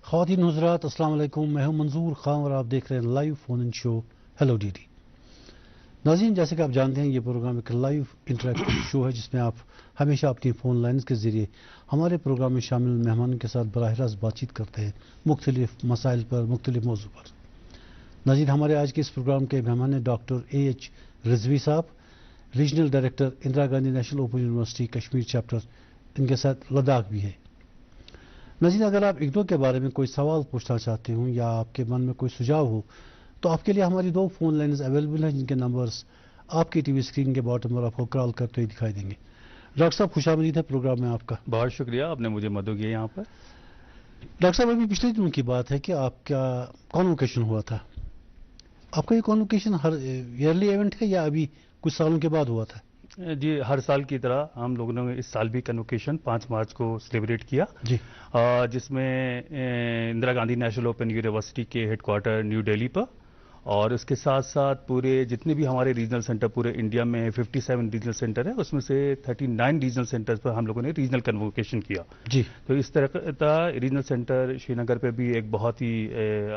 خواتین حضرات السلام علیکم، میں ہوں منظور خان اور آپ دیکھ رہے ہیں لائیو فون ان شو ہیلو ڈی ڈی۔ ناظرین، جیسے کہ آپ جانتے ہیں یہ پروگرام ایک لائیو انٹریکٹیو شو ہے جس میں آپ ہمیشہ اپنی فون لائنز کے ذریعے ہمارے پروگرام میں شامل مہمانوں کے ساتھ براہ راست بات چیت کرتے ہیں مختلف مسائل پر، مختلف موضوع پر۔ ناظرین، ہمارے آج کے اس پروگرام کے مہمان ہیں ڈاکٹر AH رضوی صاحب، regional director Indira Gandhi national open university Kashmir chapter, ان کے ساتھ لداخ بھی ہے۔ ناظرین، اگر آپ اگنو کے بارے میں کوئی سوال پوچھنا چاہتے ہوں یا آپ کے من میں کوئی سجھاؤ ہو تو آپ کے لیے ہماری 2 فون لائنز اویلیبل ہیں جن کے نمبرز آپ کی ٹی وی اسکرین کے باٹم پر آپ کو کال کرتے ہوئے دکھائی دیں گے۔ ڈاکٹر صاحب، خوش آمدید ہے پروگرام میں آپ کا۔ بہت شکریہ، آپ نے مجھے مدعو کیا یہاں پر۔ ڈاکٹر صاحب، ابھی پچھلے دنوں کی بات ہے کہ آپ کا کانوکیشن ہوا تھا۔ آپ کا یہ کانوکیشن ہر ایئرلی ایونٹ ہے یا ابھی کچھ سالوں کے بعد ہوا تھا؟ جی، ہر سال کی طرح ہم لوگوں نے اس سال بھی کنوکیشن 5 مارچ کو سیلیبریٹ کیا، جی، جس میں Indira Gandhi national open university کے ہیڈ کوارٹر نیو دہلی پر اور اس کے ساتھ ساتھ پورے جتنے بھی ہمارے ریجنل سینٹر پورے انڈیا میں 57 ریجنل سینٹر ہے، اس میں سے 39 ریجنل سینٹرز پر ہم لوگوں نے ریجنل کنوکیشن کیا۔ جی، تو اس طرح ریجنل سینٹر شری نگر پہ بھی ایک بہت ہی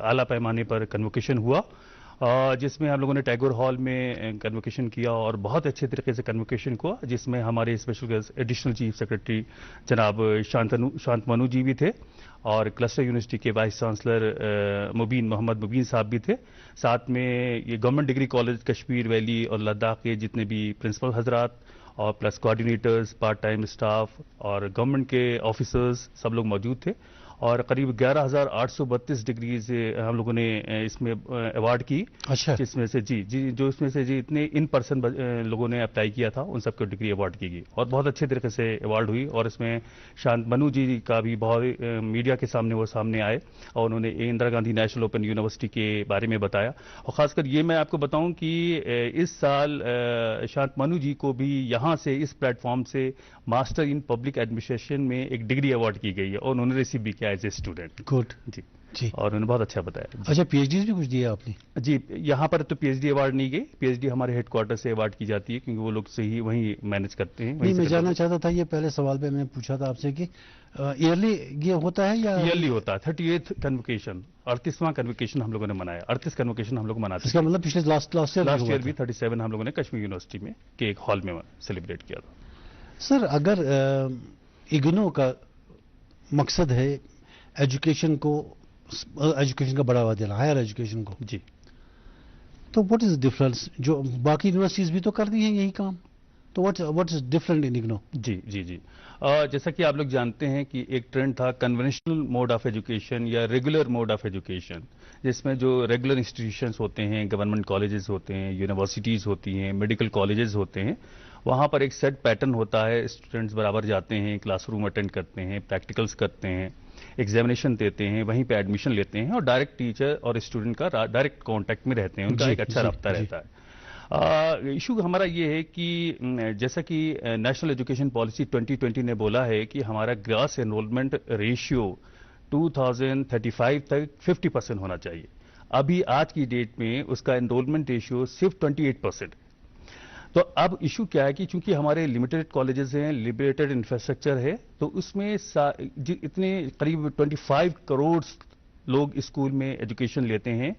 اعلیٰ پیمانے پر کنوکیشن ہوا، جس میں ہم لوگوں نے ٹیگور ہال میں کنوکیشن کیا اور بہت اچھے طریقے سے کنوکیشن ہوا، جس میں ہمارے اسپیشل ایڈیشنل چیف سیکرٹری جناب شانت منو جی بھی تھے اور کلسٹر یونیورسٹی کے وائس چانسلر محمد مبین صاحب بھی تھے، ساتھ میں یہ government degree college Kashmir valley اور لداخ کے جتنے بھی پرنسپل حضرات اور plus coordinators, part time staff اور گورنمنٹ کے آفیسرز سب لوگ موجود تھے اور قریب 11,832 ڈگریز ہم لوگوں نے اس میں ایوارڈ کی۔ اچھا، جس میں سے جو اس میں سے اتنے ان پرسن لوگوں نے اپلائی کیا تھا ان سب کو ڈگری ایوارڈ کی گئی اور بہت اچھے طریقے سے ایوارڈ ہوئی، اور اس میں شانت منو جی کا بھی بہت میڈیا کے سامنے وہ سامنے آئے اور انہوں نے Indira Gandhi national open university کے بارے میں بتایا، اور خاص کر یہ میں آپ کو بتاؤں کہ اس سال شانت منو جی کو بھی یہاں سے اس پلیٹ فارم سے ماسٹر ان پبلک ایڈمنسٹریشن میں ایک ڈگری ایوارڈ کی گئی ہے اور انہوں نے ریسیو بھی کیا ایز اے اسٹوڈنٹ۔ گڈ، جی جی، اور انہوں نے بہت اچھا بتایا۔ اچھا، پی ایچ ڈیز بھی کچھ دیا آپ نے؟ جی، یہاں پر تو PhD ایوارڈ نہیں گئی، PhD ہمارے ہیڈ کوارٹر سے ایوارڈ کی جاتی ہے کیونکہ وہ لوگ سے ہی وہیں مینج کرتے ہیں۔ نہیں، میں جاننا چاہتا تھا، یہ پہلے سوال پہ میں نے پوچھا تھا آپ سے کہ ایئرلی یہ ہوتا ہے یا ایئرلی ہوتا ہے 38 کنوکیشن، 38واں کنوکیشن ہم لوگوں نے منایا، 38 کنوکیشن ہم لوگ مناتے اس کا مطلب پچھلے لاسٹ لاسٹ ایئر بھی 37 ہم لوگوں نے کشمیر یونیورسٹی میں کے ایک ہال میں سیلیبریٹ کیا تھا۔ سر، اگر اگنو کا مقصد ہے ایجوکیشن کا بڑھاوا دینا، ہائر ایجوکیشن کو، جی، تو واٹ از ڈفرنس؟ جو باقی یونیورسٹیز بھی تو کرتی ہیں یہی کام، تو what is different in IGNOU? جی جی جی، جیسا کہ آپ لوگ جانتے ہیں کہ ایک ٹرینڈ تھا کنونشنل موڈ آف ایجوکیشن یا ریگولر موڈ آف ایجوکیشن، جس میں جو ریگولر انسٹیٹیوشنس ہوتے ہیں، گورنمنٹ کالجز ہوتے ہیں، یونیورسٹیز ہوتی ہیں، میڈیکل کالجز ہوتے ہیں، وہاں پر ایک سیٹ پیٹرن ہوتا ہے، اسٹوڈنٹس برابر جاتے ہیں، کلاس روم اٹینڈ کرتے ہیں، پریکٹیکلز کرتے ہیں، ایگزامینیشن دیتے ہیں، وہیں پہ ایڈمیشن لیتے ہیں اور ڈائریکٹ ٹیچر اور اسٹوڈنٹ کا ڈائریکٹ کانٹیکٹ میں رہتے ہیں، ان کا ایک اچھا رابطہ رہتا ہے۔ ایشو ہمارا یہ ہے کہ جیسا کہ نیشنل ایجوکیشن پالیسی 2020 نے بولا ہے کہ ہمارا گراس انرولمنٹ ریشیو 2035 تک 50% ہونا چاہیے، ابھی آج کی ڈیٹ میں اس کا انرولمنٹ ریشیو صرف 28%۔ تو اب ایشو کیا ہے کہ چونکہ ہمارے لمیٹڈ کالجز ہیں، لمیٹڈ انفراسٹرکچر ہے، تو اس میں اتنے قریب 25 کروڑ لوگ اسکول میں ایجوکیشن لیتے ہیں،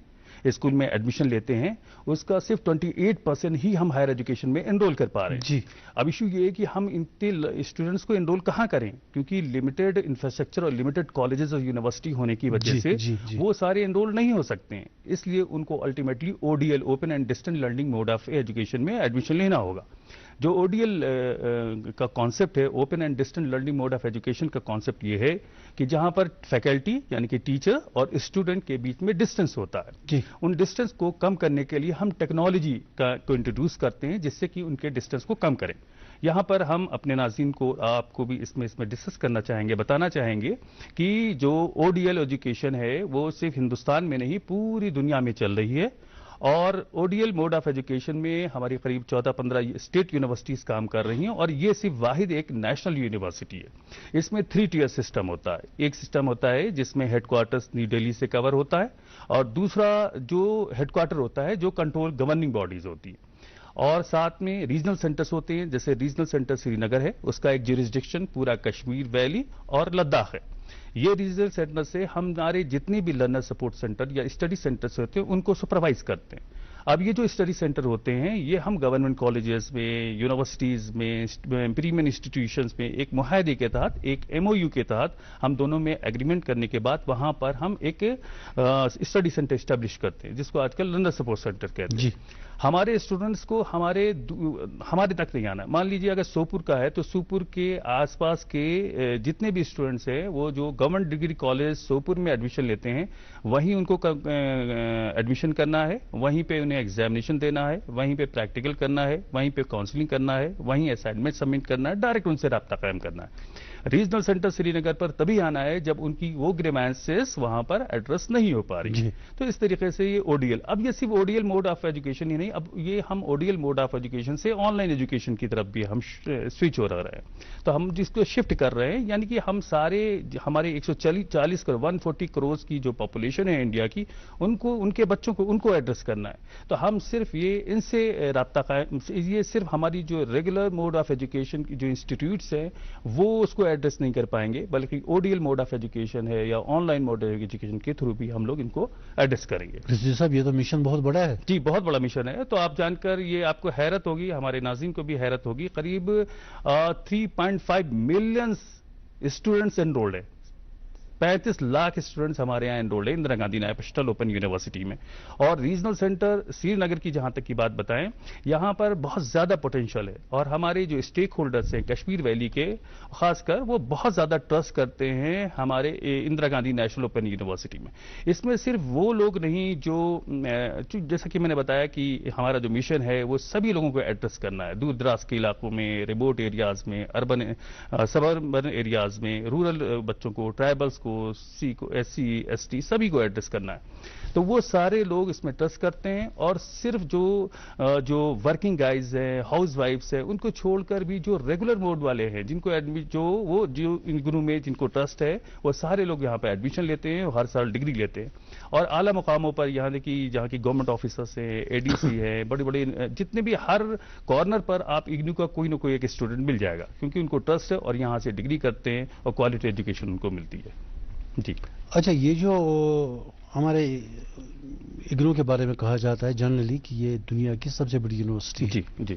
اسکول میں ایڈمیشن لیتے ہیں، اس کا صرف 28% ہی ہم ہائر ایجوکیشن میں انرول کر پا رہے ہیں۔ جی، اب ایشو یہ ہے کہ ہم اتنے اسٹوڈنٹس کو انرول کہاں کریں، کیونکہ لمیٹڈ انفراسٹرکچر اور لمیٹڈ کالجز اور یونیورسٹی ہونے کی وجہ سے وہ سارے انرول نہیں ہو سکتے ہیں، اس لیے ان کو ultimately ODL open and distance learning mode of education میں ایڈمیشن لینا ہوگا۔ جو ODL کا کانسیپٹ ہے، open and distance learning mode of education کا کانسیپٹ یہ ہے کہ جہاں پر فیکلٹی یعنی کہ ٹیچر اور اسٹوڈنٹ کے بیچ میں ڈسٹینس ہوتا ہے، جی، ان ڈسٹینس کو کم کرنے کے لیے ہم ٹیکنالوجی کو انٹروڈیوس کرتے ہیں جس سے کہ ان کے ڈسٹینس کو کم کریں۔ یہاں پر ہم اپنے ناظرین کو، آپ کو بھی اس میں ڈسکس کرنا چاہیں گے، بتانا چاہیں گے کہ جو ODL ایجوکیشن ہے وہ صرف ہندوستان میں نہیں پوری دنیا میں چل رہی ہے، اور ODL موڈ آف ایجوکیشن میں ہماری قریب 14-15 اسٹیٹ یونیورسٹیز کام کر رہی ہیں، اور یہ صرف واحد ایک نیشنل یونیورسٹی ہے۔ اس میں 3 ٹیئر سسٹم ہوتا ہے، ایک سسٹم ہوتا ہے جس میں ہیڈ کوارٹرز نیو دہلی سے کور ہوتا ہے، اور دوسرا جو ہیڈ کوارٹر ہوتا ہے جو کنٹرول گورننگ باڈیز ہوتی ہے۔ اور ساتھ میں ریجنل سینٹرز ہوتے ہیں، جیسے ریجنل سینٹر سری نگر ہے، اس کا ایک جیورسڈکشن پورا کشمیر ویلی اور لداخ ہے. یہ ریجنل سینٹر سے ہمارے جتنے بھی لرنر سپورٹ سینٹر یا اسٹڈی سینٹرز ہوتے ہیں ان کو سپروائز کرتے ہیں. اب یہ جو اسٹڈی سینٹر ہوتے ہیں یہ ہم گورنمنٹ کالجز میں، یونیورسٹیز میں، پریمین انسٹیٹیوشنز میں ایک معاہدے کے تحت، ایک ایم او یو کے تحت ہم دونوں میں ایگریمنٹ کرنے کے بعد وہاں پر ہم ایک اسٹڈی سینٹر اسٹیبلش کرتے ہیں، جس کو آج کل لرنر سپورٹ سینٹر کہتے ہیں. ہمارے اسٹوڈنٹس کو ہمارے تک نہیں آنا. مان لیجیے اگر سوپور کا ہے تو سوپور کے آس پاس کے جتنے بھی اسٹوڈنٹس ہیں وہ جو گورنمنٹ ڈگری کالج سوپور میں ایڈمیشن لیتے ہیں وہیں ان کو ایڈمیشن کرنا ہے، وہیں پہ انہیں ایگزامینیشن دینا ہے، وہیں پہ پریکٹیکل کرنا ہے، وہیں پہ کاؤنسلنگ کرنا ہے، وہیں اسائنمنٹ سبمٹ کرنا ہے، ڈائریکٹ ان سے رابطہ قائم کرنا ہے. ریجنل سینٹر سری نگر پر تبھی آنا ہے جب ان کی وہ گریوانسز وہاں پر ایڈریس نہیں ہو پا رہی. تو اس طریقے سے یہ او ڈی ایل، اب یہ صرف O D L mode of education ہی نہیں، اب یہ ہم O D L mode of education سے آن لائن ایجوکیشن کی طرف بھی ہم سوئچ ہو رہے ہیں. تو ہم جس کو شفٹ کر رہے ہیں، یعنی کہ ہم سارے ہمارے 140 کروڑ 140 کروڑ کی جو پاپولیشن ہے انڈیا کی، ان کے بچوں کو ان کو ایڈریس کرنا ہے. تو ہم صرف یہ ان سے رابطہ قائم، یہ صرف ہماری جو ریگولر موڈ آف ایجوکیشن کی جو انسٹیٹیوٹس ہیں وہ اس کو ایڈریس نہیں کر پائیں گے، بلکہ O D L mode of education ہے یا online mode of education کے تھرو بھی ہم لوگ ان کو ایڈریس کریں گے. رضوی صاحب یہ تو مشن بہت بڑا ہے. جی بہت بڑا مشن ہے. تو آپ جان کر یہ آپ کو حیرت ہوگی، ہمارے ناظرین کو بھی حیرت ہوگی، قریب 3.5 ملین اسٹوڈنٹس انرولڈ ہیں. 35 لاکھ اسٹوڈنٹس ہمارے یہاں انرولڈ ہیں Indira Gandhi national open university میں. اور ریجنل سینٹر سری نگر کی جہاں تک کی بات بتائیں، یہاں پر بہت زیادہ پوٹینشیل ہے اور ہمارے جو اسٹیک ہولڈرز ہیں کشمیر ویلی کے خاص کر، وہ بہت زیادہ ٹرسٹ کرتے ہیں ہمارے Indira Gandhi national open university میں. اس میں صرف وہ لوگ نہیں جو جیسا کہ میں نے بتایا کہ ہمارا جو مشن ہے وہ سبھی لوگوں کو ایڈریس کرنا ہے، دور دراز کے علاقوں میں، ریموٹ ایریاز میں، اربن سبربن ایریاز میں، رورل بچوں کو، ٹرائبلز کو، سی کو، ایس سی ایس ٹی سبھی کو ایڈریس کرنا ہے. تو وہ سارے لوگ اس میں ٹرسٹ کرتے ہیں اور صرف جو ورکنگ گائز ہیں، ہاؤس وائفس ہیں، ان کو چھوڑ کر بھی جو ریگولر موڈ والے ہیں، جن کو جو ان گروہ میں جن کو ٹرسٹ ہے، وہ سارے لوگ یہاں پہ ایڈمیشن لیتے ہیں اور ہر سال ڈگری لیتے ہیں. اور اعلیٰ مقاموں پر جہاں کی گورنمنٹ آفیسرس ہیں، اے ڈی سی ہیں، بڑے بڑے جتنے بھی، ہر کارنر پر آپ اگنو کا کوئی نہ کوئی ایک اسٹوڈنٹ مل جائے گا، کیونکہ ان کو ٹرسٹ ہے اور یہاں سے ڈگری کرتے ہیں اور کوالٹی ایجوکیشن ان کو ملتی ہے. جی اچھا، یہ جو ہمارے اگنو کے بارے میں کہا جاتا ہے جنرلی کہ یہ دنیا کی سب سے بڑی یونیورسٹی ہے. جی جی.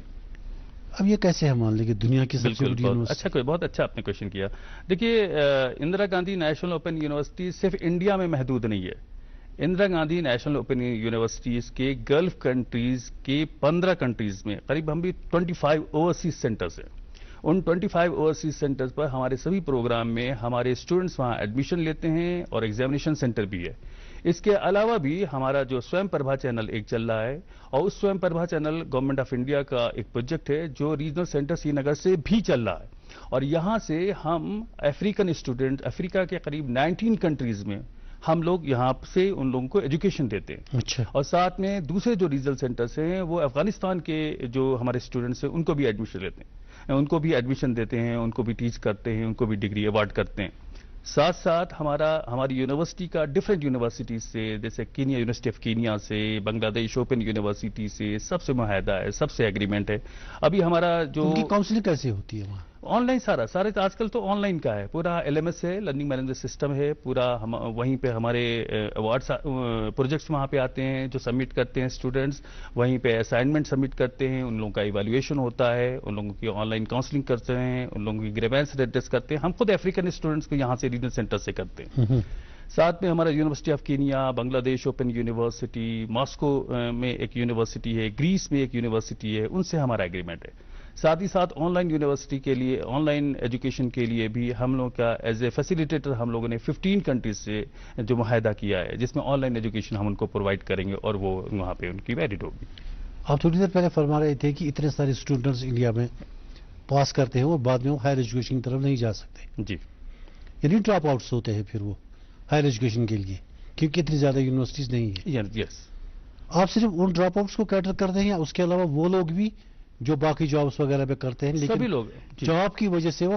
اب یہ کیسے ہے مان لیں کہ دنیا کی سب سے بڑی یونیورسٹی؟ اچھا، بہت اچھا آپ نے کوشچن کیا. دیکھیے، Indira Gandhi national open university صرف انڈیا میں محدود نہیں ہے. Indira Gandhi national open universities کے گلف کنٹریز کے 15 کنٹریز میں قریب ہم بھی 25 اوورسیز سینٹرز ہیں. ان 25 اوورسیز سینٹرز پر ہمارے سبھی پروگرام میں ہمارے اسٹوڈنٹس وہاں ایڈمیشن لیتے ہیں اور ایگزامینیشن سینٹر بھی ہے. اس کے علاوہ بھی ہمارا جو سویم پربھا چینل ایک چل رہا ہے، اور اس Swayam Prabha channel government of India کا ایک پروجیکٹ ہے جو ریجنل سینٹر سری نگر سے بھی چل رہا ہے. اور یہاں سے ہم افریقن اسٹوڈنٹ، افریقہ کے قریب 19 کنٹریز میں ہم لوگ یہاں سے ان لوگوں کو ایجوکیشن دیتے ہیں. اچھا. اور ساتھ میں دوسرے جو ریجنل سینٹرز ہیں وہ افغانستان کے جو ہمارے اسٹوڈنٹس ہیں ان کو بھی ایڈمیشن لیتے ہیں، ان کو بھی ایڈمیشن دیتے ہیں، ان کو بھی ٹیچ کرتے ہیں، ان کو بھی ڈگری ایوارڈ کرتے ہیں. ساتھ ساتھ ہماری یونیورسٹی کا ڈفرینٹ یونیورسٹی سے، جیسے کینیا، یونیورسٹی آف کینیا سے، بنگلہ دیش اوپن یونیورسٹی سے، سب سے معاہدہ ہے، سب سے ایگریمنٹ ہے. ابھی ہمارا جو ان کی کاؤنسلنگ کیسے ہوتی ہے وہاں؟ آن لائن سارے آج کل تو آن لائن کا ہے، پورا ایل ایم ایس ہے، لرننگ مینجمنٹ سسٹم ہے پورا. وہیں پہ ہمارے ایوارڈس پروجیکٹس وہاں پہ آتے ہیں جو سبمٹ کرتے ہیں اسٹوڈنٹس، وہیں پہ اسائنمنٹ سبمٹ کرتے ہیں، ان لوگوں کا ایویلویشن ہوتا ہے، ان لوگوں کی آن لائن کاؤنسلنگ کرتے ہیں، ان لوگوں کی گریوینس ایڈریس کرتے ہیں. ہم خود افریقن اسٹوڈنٹس کو یہاں سے ریجنل سینٹر سے کرتے ہیں. ساتھ میں ہمارا یونیورسٹی آف کینیا، بنگلہ دیش اوپن یونیورسٹی، ماسکو میں ایک یونیورسٹی ہے، گریس میں ایک یونیورسٹی ہے، ان سے ہمارا ایگریمنٹ ہے. ساتھ ہی ساتھ آن لائن یونیورسٹی کے لیے، آن لائن ایجوکیشن کے لیے بھی ہم لوگ کا ایز اے فیسیلیٹیٹر ہم لوگوں نے 15 کنٹریز سے جو معاہدہ کیا ہے، جس میں آن لائن ایجوکیشن ہم ان کو پرووائڈ کریں گے اور وہ وہاں پہ ان کی ویلڈ ہوگی. آپ تھوڑی دیر پہلے فرما رہے تھے کہ اتنے سارے اسٹوڈنٹس انڈیا میں پاس کرتے ہیں اور بعد میں وہ ہائر ایجوکیشن کی طرف نہیں جا سکتے. جی. یعنی ڈراپ آؤٹس ہوتے ہیں پھر وہ ہائر ایجوکیشن کے لیے، کیونکہ اتنی زیادہ یونیورسٹیز نہیں ہیں. یس. آپ صرف ان ڈراپ آؤٹس کو کیٹر کرتے ہیں یا اس کے علاوہ وہ لوگ بھی جو باقی جابس وغیرہ پہ کرتے ہیں، لیکن سبھی لوگ جاب کی وجہ سے وہ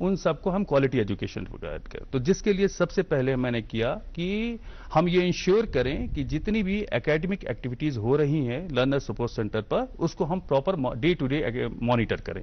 ان سب کو ہم کوالٹی ایجوکیشن پرووائڈ کریں. تو جس کے لیے سب سے پہلے میں نے کیا کہ ہم یہ انشور کریں کہ جتنی بھی اکیڈمک ایکٹیویٹیز ہو رہی ہیں لرنر سپورٹ سینٹر پر اس کو ہم proper day to day monitor کریں.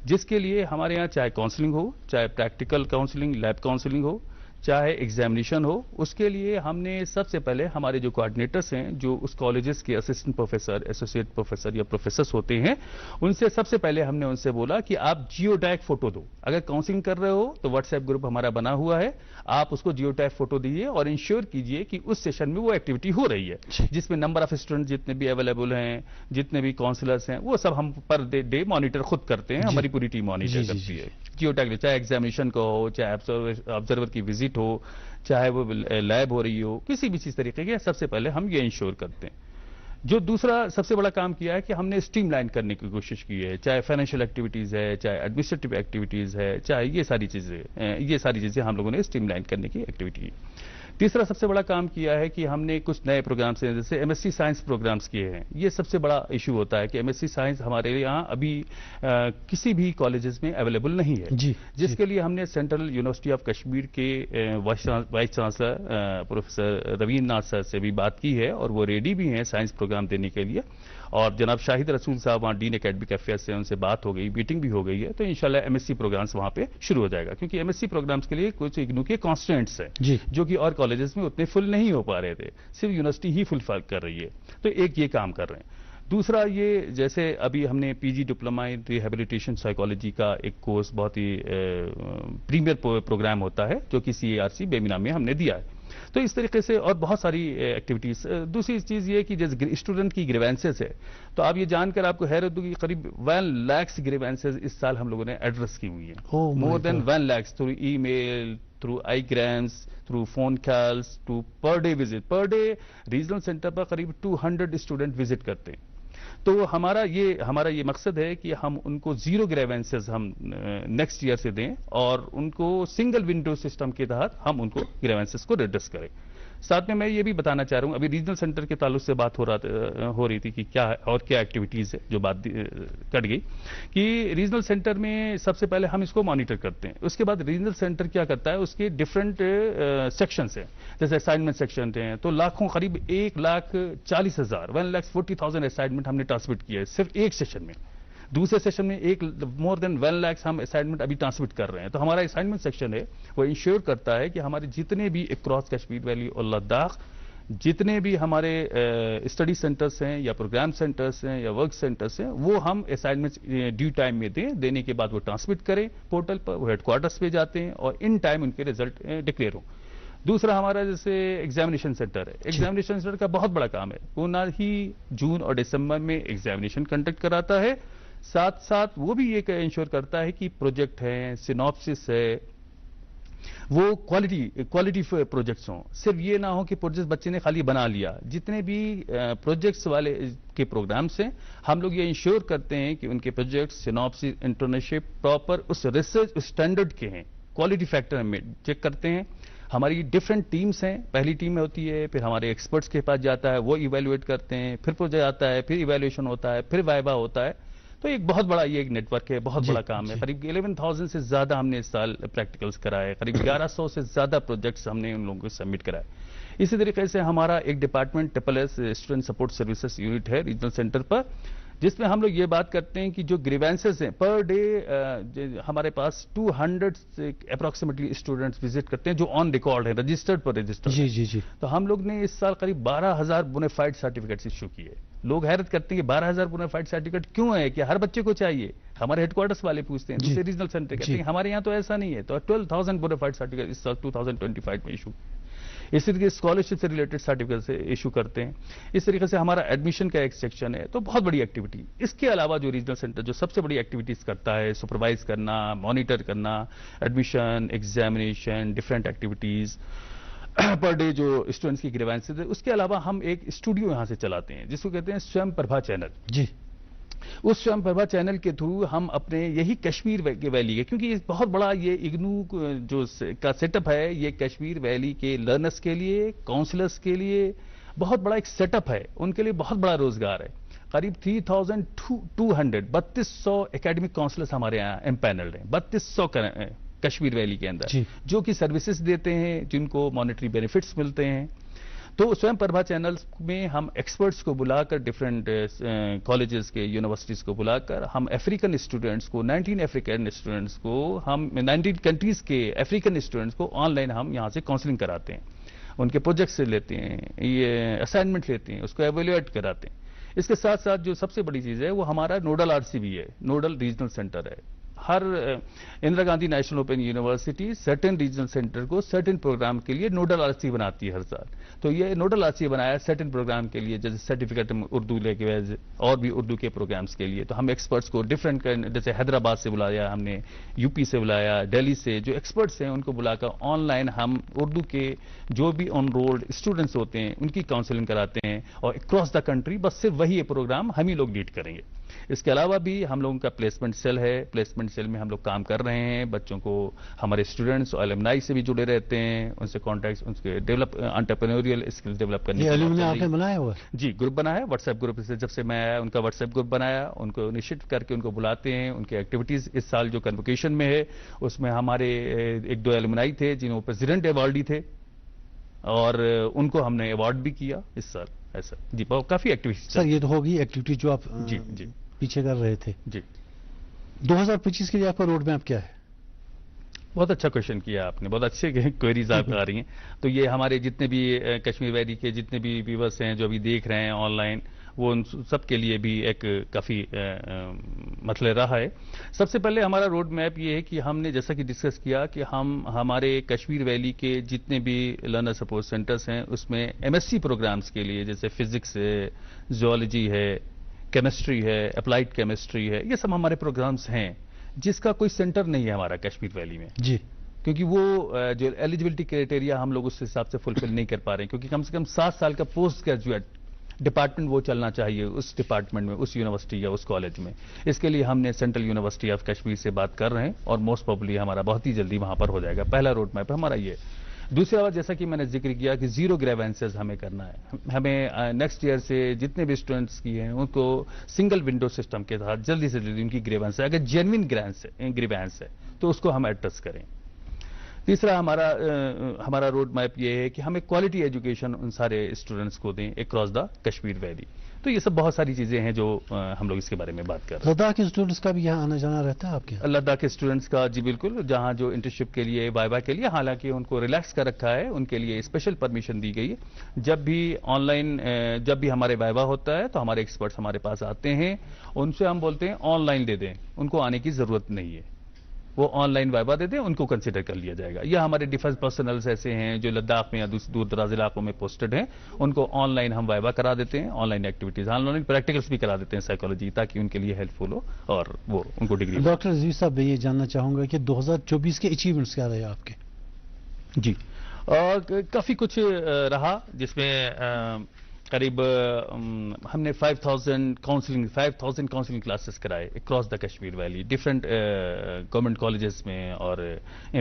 جس کے لیے ہمارے یہاں چاہے کاؤنسلنگ ہو, چاہے پریکٹیکل کاؤنسلنگ, لیب کاؤنسلنگ ہو, چاہے ایگزامینیشن ہو, اس کے لیے ہم نے سب سے پہلے ہمارے جو کوآرڈینیٹرس ہیں جو اس کالجز کے اسسٹنٹ پروفیسر, ایسوسیٹ پروفیسر یا پروفیسرس ہوتے ہیں, ان سے سب سے پہلے ہم نے ان سے بولا کہ آپ جیو ٹیگ فوٹو دو. اگر کاؤنسلنگ کر رہے ہو تو واٹس ایپ گروپ ہمارا بنا ہوا ہے, آپ اس کو جیو ٹیگ فوٹو دیجیے اور انشور کیجیے کہ اس سیشن میں وہ ایکٹیویٹی ہو رہی ہے جس میں نمبر آف اسٹوڈنٹ جتنے بھی اویلیبل ہیں, جتنے بھی کاؤنسلرس ہیں, وہ سب ہم پر ڈے مانیٹر خود کرتے ہیں. ہماری پوری ٹیم مانیٹر کرتی ہے جیو ٹیگ, چاہے ایگزامینیشن کا ہو, چاہے آبزرور کی وزٹ ہو, چاہے وہ لیب ہو رہی ہو, کسی بھی چیز طریقے کے سب سے پہلے ہم یہ انشور کرتے ہیں. جو دوسرا سب سے بڑا کام کیا ہے کہ ہم نے اسٹریم لائن کرنے کی کوشش کی ہے, چاہے فائنینشیل ایکٹیویٹیز ہے, چاہے ایڈمنسٹریٹو ایکٹیویٹیز ہے, چاہے یہ ساری چیزیں ہم لوگوں نے اسٹریم لائن کرنے کی ایکٹیویٹی ہے. تیسرا سب سے بڑا کام کیا ہے کہ ہم نے کچھ نئے پروگرامس ہیں جیسے M S C science programmes کیے ہیں. یہ سب سے بڑا ایشو ہوتا ہے کہ ایم ایس سی سائنس ہمارے یہاں ابھی کسی بھی کالجز میں اویلیبل نہیں ہے, جس کے لیے ہم نے سینٹرل یونیورسٹی آف کشمیر کے وائس چانسلر پروفیسر روین ناتھ سر سے بھی بات کی ہے اور وہ ریڈی بھی ہیں سائنس پروگرام دینے کے لیے. اور جناب شاہد رسول صاحب وہاں ڈین اکیڈمک افیئرس سے ان سے بات ہو گئی, میٹنگ بھی ہو گئی ہے, تو انشاءاللہ ایم ایس سی پروگرامس وہاں پہ شروع ہو جائے گا. کیونکہ ایم ایس سی پروگرامس کے لیے کچھ اگنو کے کانسٹینٹس ہیں جو کہ اور کالجز میں اتنے فل نہیں ہو پا رہے تھے, صرف یونیورسٹی ہی فل کر رہی ہے. تو ایک یہ کام کر رہے ہیں. دوسرا یہ جیسے ابھی ہم نے پی جی ڈپلوما ان ریہیبلیٹیشن سائیکالوجی کا ایک کورس بہت ہی پریمیئر پروگرام ہوتا ہے جو کہ سی اے آر سی بیمینا میں ہم نے دیا ہے. تو اس طریقے سے اور بہت ساری ایکٹیویٹیز. دوسری چیز یہ کہ جیسے اسٹوڈنٹ کی گریوینسز ہے, تو آپ یہ جان کر آپ کو حیرت ہوگی قریب 1 لاکھ گریوینسز اس سال ہم لوگوں نے ایڈریس کی ہوئی ہیں. More then 1 lakh through email, through Instagrams, through phone calls, to per day visit. Per day regional centre پر قریب 200 اسٹوڈنٹ وزٹ کرتے ہیں. تو ہمارا یہ مقصد ہے کہ ہم ان کو زیرو گریوینسز ہم نیکسٹ ایئر سے دیں اور ان کو سنگل ونڈو سسٹم کے تحت ہم ان کو گریوینسز کو ریڈریس کریں. ساتھ میں یہ بھی بتانا چاہ رہا ہوں, ابھی ریجنل سینٹر کے تعلق سے بات ہو رہی تھی کہ کیا اور کیا ایکٹیویٹیز ہے جو بات کٹ گئی, کہ ریجنل سینٹر میں سب سے پہلے ہم اس کو مانیٹر کرتے ہیں. اس کے بعد ریجنل سینٹر کیا کرتا ہے, اس کے ڈفرنٹ سیکشنز ہیں, جیسے اسائنمنٹ سیکشن ہیں, تو لاکھوں قریب 1,40,000 1,40,000 اسائنمنٹ ہم نے ٹرانسمٹ کیا ہے صرف ایک سیشن میں. دوسرے سیشن میں مور دین 1 لاکھ ہم اسائنمنٹ ابھی ٹرانسمٹ کر رہے ہیں. تو ہمارا اسائنمنٹ سیکشن ہے وہ انشور کرتا ہے کہ ہمارے جتنے بھی اکراس کشمیر ویلی اور لداخ جتنے بھی ہمارے اسٹڈی سینٹرز ہیں یا پروگرام سینٹرز ہیں یا ورک سینٹرز ہیں وہ ہم اسائنمنٹ ڈیو ٹائم میں دیں. دینے کے بعد وہ ٹرانسمٹ کریں پورٹل پر, وہ ہیڈ کوارٹرز پہ جاتے ہیں اور ان ٹائم ان کے ریزلٹ ڈکلیئر ہوں. دوسرا ہمارا جیسے ایگزامینیشن سینٹر ہے. ایگزامینیشن سینٹر کا بہت بڑا کام ہے, وہ نہ ہی جون اور دسمبر میں ایگزامینیشن کنڈکٹ کراتا ہے, ساتھ ساتھ وہ بھی یہ انشور کرتا ہے کہ پروجیکٹ ہے, سینوپسس ہے, وہ کوالٹی پروجیکٹس ہوں. صرف یہ نہ ہو کہ پروجیکٹ بچے نے خالی بنا لیا. جتنے بھی پروجیکٹس والے کے پروگرامس ہیں ہم لوگ یہ انشور کرتے ہیں کہ ان کے پروجیکٹ سینوپسس انٹرنشپ پراپر اس ریسرچ اسٹینڈرڈ کے ہیں. کوالٹی فیکٹر ہم چیک کرتے ہیں. ہماری ڈفرنٹ ٹیمز ہیں, پہلی ٹیم میں ہوتی ہے, پھر ہمارے ایکسپرٹس کے پاس جاتا ہے, وہ ایویلویٹ کرتے ہیں, پھر پروجیکٹ آتا ہے, پھر ایویلویشن ہوتا ہے, پھر وائبا ہوتا ہے. تو ایک بہت بڑا یہ ایک نیٹ ورک ہے, بہت بڑا کام ہے. قریب 11,000 سے زیادہ ہم نے اس سال پریکٹیکلز کرائے, قریب 1100 سے زیادہ پروجیکٹس ہم نے ان لوگوں کو سبمٹ کرائے. اسی طریقے سے ہمارا ایک department S student support services unit ہے ریجنل سینٹر پر, جس میں ہم لوگ یہ بات کرتے ہیں کہ جو گریوینسز ہیں پر ڈے ہمارے پاس 200 اپروکسیمیٹلی اسٹوڈنٹس وزٹ کرتے ہیں جو آن ریکارڈ ہیں, رجسٹرڈ پر رجسٹرڈ. جی. تو ہم لوگ نے اس سال قریب 12,000 بونافائڈ سرٹیفکیٹس ایشو کیے. لوگ حیرت کرتے ہیں کہ 12,000 بونافائڈ سرٹیفکیٹ کیوں ہے, کہ ہر بچے کو چاہیے. ہمارے ہیڈ کوارٹرز والے پوچھتے ہیں, دوسرے ریجنل سینٹر کہتے ہیں ہمارے یہاں تو ایسا نہیں ہے. تو 12,000 بونافائڈ سرٹیفکیٹ اس سال 2025 میں ایشو. اس طریقے سے اسکالرشپ سے ریلیٹڈ سرٹیفکیٹ سے ایشو کرتے ہیں. اس طریقے سے ہمارا ایڈمیشن کا ایک سیکشن ہے. تو بہت بڑی ایکٹیویٹی. اس کے علاوہ جو ریجنل سینٹر جو سب سے بڑی ایکٹیویٹیز کرتا ہے, سپروائز کرنا, مانیٹر کرنا, admission, examination, different activities per day جو اسٹوڈنٹس کی گریوینسز ہے. اس کے علاوہ ہم ایک اسٹوڈیو یہاں سے چلاتے ہیں جس کو کہتے ہیں سویم پربھا چینل. جی. اس سویم پربھا چینل کے تھرو ہم اپنے یہی کشمیر ویلی کے, کیونکہ یہ بہت بڑا یہ اگنو جو کا سیٹ اپ ہے, یہ کشمیر ویلی کے لرنرز کے لیے, کاؤنسلرز کے لیے بہت بڑا ایک سیٹ اپ ہے. ان کے لیے بہت بڑا روزگار ہے. قریب 3,200 3200 اکیڈمک کاؤنسلرز ہمارے یہاں امپینلڈ ہیں. 3200 کشمیر ویلی کے اندر جی. جو کہ سروسز دیتے ہیں جن کو مانیٹری بینیفٹس ملتے ہیں. تو سویم پربھا چینلز میں ہم ایکسپرٹس کو بلا کر ڈفرینٹ کالجز کے یونیورسٹیز کو بلا کر ہم افریقن اسٹوڈنٹس کو 19 افریقن اسٹوڈنٹس کو ہم 19 کنٹریز کے افریقن اسٹوڈنٹس کو آن لائن ہم یہاں سے کاؤنسلنگ کراتے ہیں, ان کے پروجیکٹ سے لیتے ہیں, یہ اسائنمنٹ لیتے ہیں, اس کو ایویلویٹ کراتے ہیں. اس کے ساتھ ساتھ جو سب سے بڑی چیز ہے وہ ہمارا نوڈل آر سی بی ہے, نوڈل ریجنل سینٹر ہے. ہر Indira Gandhi national open university certain regional centre کو سرٹن پروگرام کے لیے نوڈل آر سی بناتی ہے ہر سال. تو یہ نوڈل آر سی بنایا سرٹن پروگرام کے لیے, جیسے سرٹیفکیٹ اردو لے کے اور بھی اردو کے پروگرامز کے لیے. تو ہم ایکسپرٹس کو ڈفرینٹ جیسے حیدرآباد سے بلایا, ہم نے یو پی سے بلایا, دہلی سے جو ایکسپرٹس ہیں ان کو بلا کر آن لائن ہم اردو کے جو بھی آن رولڈ اسٹوڈنٹس ہوتے ہیں ان کی کاؤنسلنگ کراتے ہیں, اور اکراس دا کنٹری بس صرف وہی یہ پروگرام ہم ہی لوگ لیڈ کریں گے. اس کے علاوہ بھی ہم لوگوں کا پلیسمنٹ سیل ہے, پلیسمنٹ سیل میں ہم لوگ کام کر رہے ہیں. بچوں کو ہمارے اسٹوڈنٹس اور الومنائی سے بھی جڑے رہتے ہیں, ان سے کانٹیکٹس, ان کے ڈیولپ انٹرپرینوریل اسکل ڈیولپ کرنے یہ الومنائی آپ نے بنایا ہوا ہے؟ جی, گروپ بنا ہے, واٹس ایپ گروپ سے جب سے میں آیا ان کا واٹس ایپ گروپ بنایا, ان کو انیشیٹ کر کے ان کو بلاتے ہیں. ان کے ایکٹیویٹیز اس سال جو کنوکیشن میں ہے اس میں ہمارے 1-2 الومنائی تھے جنہوں پریزیڈنٹ ایوارڈی تھے, اور ان کو ہم نے ایوارڈ بھی کیا اس سال. ایسا جی کافی ایکٹیویٹیز. سر یہ تو ہوگی ایکٹیویٹی جو آپ جی جی پیچھے کر رہے تھے. جی 2025 کے لیے آپ کا روڈ میپ کیا ہے؟ بہت اچھا کوشچن کیا آپ نے, بہت اچھے کوئریز آپ آ رئی ہیں. تو یہ ہمارے جتنے بھی کشمیر ویلی کے جتنے بھی ویورس ہیں جو ابھی دیکھ رہے ہیں آن لائن, وہ ان سب کے لیے بھی ایک کافی مسئلہ رہا ہے. سب سے پہلے ہمارا روڈ میپ یہ ہے کہ ہم نے جیسا کہ ڈسکس کیا کہ ہم ہمارے کشمیر ویلی کے جتنے بھی لرنر سپورٹ سینٹرز ہیں اس میں ایم ایس سی پروگرامز کے لیے جیسے فزکس ہے, زوالوجی ہے, کیمسٹری ہے, اپلائیڈ کیمسٹری ہے, یہ سب ہمارے پروگرامز ہیں جس کا کوئی سینٹر نہیں ہے ہمارا کشمیر ویلی میں. جی, کیونکہ وہ جو ایلیجبلٹی کرائٹیریا ہم لوگ اس حساب سے فلفل نہیں کر پا رہے ہیں, کیونکہ کم سے کم 7 سال کا پوسٹ گریجویٹ ڈپارٹمنٹ وہ چلنا چاہیے اس ڈپارٹمنٹ میں, اس یونیورسٹی یا اس کالج میں. اس کے لیے ہم نے سینٹرل یونیورسٹی آف کشمیر سے بات کر رہے ہیں, اور موسٹ پروبلی ہمارا بہت ہی جلدی وہاں پر ہو جائے گا. پہلا روڈ میپ ہمارا یہ. دوسری بات جیسا کہ میں نے ذکر کیا کہ زیرو گریوینسز ہمیں کرنا ہے. ہمیں نیکسٹ ایئر سے جتنے بھی اسٹوڈنٹس کی ہیں ان کو سنگل ونڈو سسٹم کے تحت جلدی سے جلدی ان کی گریوینس ہے, اگر جینوین گریوینس ہے تو اس کو ہم ایڈریس کریں. تیسرا ہمارا روڈ میپ یہ ہے کہ ہمیں کوالٹی ایجوکیشن ان سارے اسٹوڈنٹس کو دیں اکراس دا کشمیر ویلی. تو یہ سب بہت ساری چیزیں ہیں جو ہم لوگ اس کے بارے میں بات کر رہے ہیں. لداخ کے اسٹوڈنٹس کا بھی یہاں آنا جانا رہتا ہے آپ کے؟ لداخ کے اسٹوڈنٹس کا جی بالکل, جہاں جو انٹرنشپ کے لیے وائوا کے لیے حالانکہ ان کو ریلیکس کر رکھا ہے, ان کے لیے اسپیشل پرمیشن دی گئی ہے. جب بھی آن لائن جب بھی ہمارے وائوا ہوتا ہے تو ہمارے ایکسپرٹس ہمارے پاس آتے ہیں, ان سے ہم بولتے ہیں آن لائن دے دیں, ان کو آنے کی ضرورت نہیں ہے, وہ آن لائن وائوا دے دیں, ان کو کنسیڈر کر لیا جائے گا. یا ہمارے ڈیفنس پرسنلز ایسے ہیں جو لداخ میں یا دور دراز علاقوں میں پوسٹڈ ہیں, ان کو آن لائن ہم وائوا کرا دیتے ہیں, on line activities, on line practicals بھی کرا دیتے ہیں سائیکالوجی, تاکہ ان کے لیے ہیلپ فل ہو اور وہ ان کو ڈگری. ڈاکٹر عزیز صاحب میں یہ جاننا چاہوں گا کہ 2024 کے اچیومنٹس کیا رہے آپ کے؟ جی کافی کچھ رہا, جس میں قریب ہم نے 5000 کاؤنسلنگ کلاسز کرائے across the Kashmir valley, different government colleges میں اور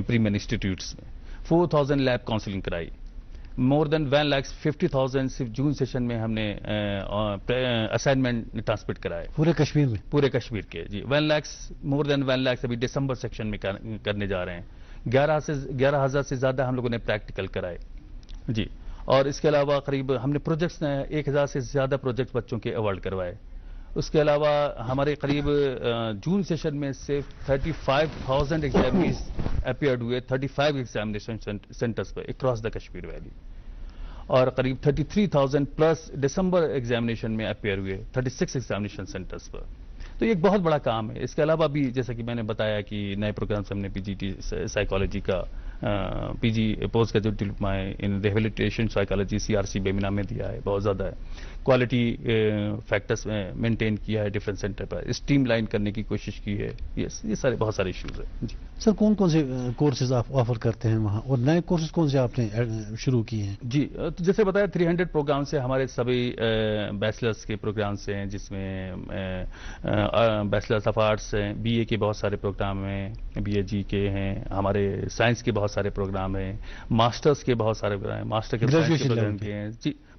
پریمین انسٹیٹیوٹس میں. 4000 لیب کاؤنسلنگ کرائی. مور دین 1,50,000 صرف جون سیشن میں ہم نے اسائنمنٹ ٹرانسمٹ کرائے پورے کشمیر میں؟ پورے کشمیر کے جی. 1 لاکھ مور دین 1 لاکھ ابھی دسمبر سیکشن میں کرنے جا رہے ہیں. 11,000 سے زیادہ ہم لوگوں نے پریکٹیکل کرائے جی. اور اس کے علاوہ قریب ہم نے پروجیکٹس 1,000 سے زیادہ پروجیکٹ بچوں کے ایوارڈ کروائے. اس کے علاوہ ہمارے قریب جون سیشن میں صرف 35,000 ایگزامینیز اپیئرڈ ہوئے 35 examination centres per across the Kashmir valley, اور قریب 33,000 پلس دسمبر ایگزامینیشن میں اپیئر ہوئے 36 ایگزامینیشن سینٹرز پر. تو یہ ایک بہت بڑا کام ہے. اس کے علاوہ بھی جیسا کہ میں نے بتایا کہ نئے پروگرامس ہم نے پی جی ٹی سائیکالوجی کا P G post graduate diploma in rehabilitation psychology CRC Bemina میں دیا ہے, بہت زیادہ ہے. کوالٹی فیکٹرز مینٹین کیا ہے ڈفرینٹ سینٹر پر, اسٹریم لائن کرنے کی کوشش کی ہے. یہ سارے بہت سارے ایشوز ہیں جی. سر کون کون سے کورسز آپ آفر کرتے ہیں وہاں, اور نئے کورسز کون سے آپ نے شروع کیے ہیں؟ جی تو جیسے بتایا 300 پروگرام سے ہمارے سبھی بیچلرس کے پروگرامس ہیں, جس میں بیچلرس آف آرٹس ہیں, BA کے بہت سارے پروگرام ہیں, BA کے ہیں, ہمارے سائنس کے بہت سارے پروگرام ہیں, ماسٹرز کے بہت سارے پروگرام ہیں, ماسٹر کے پروگرام کے ہیں جی.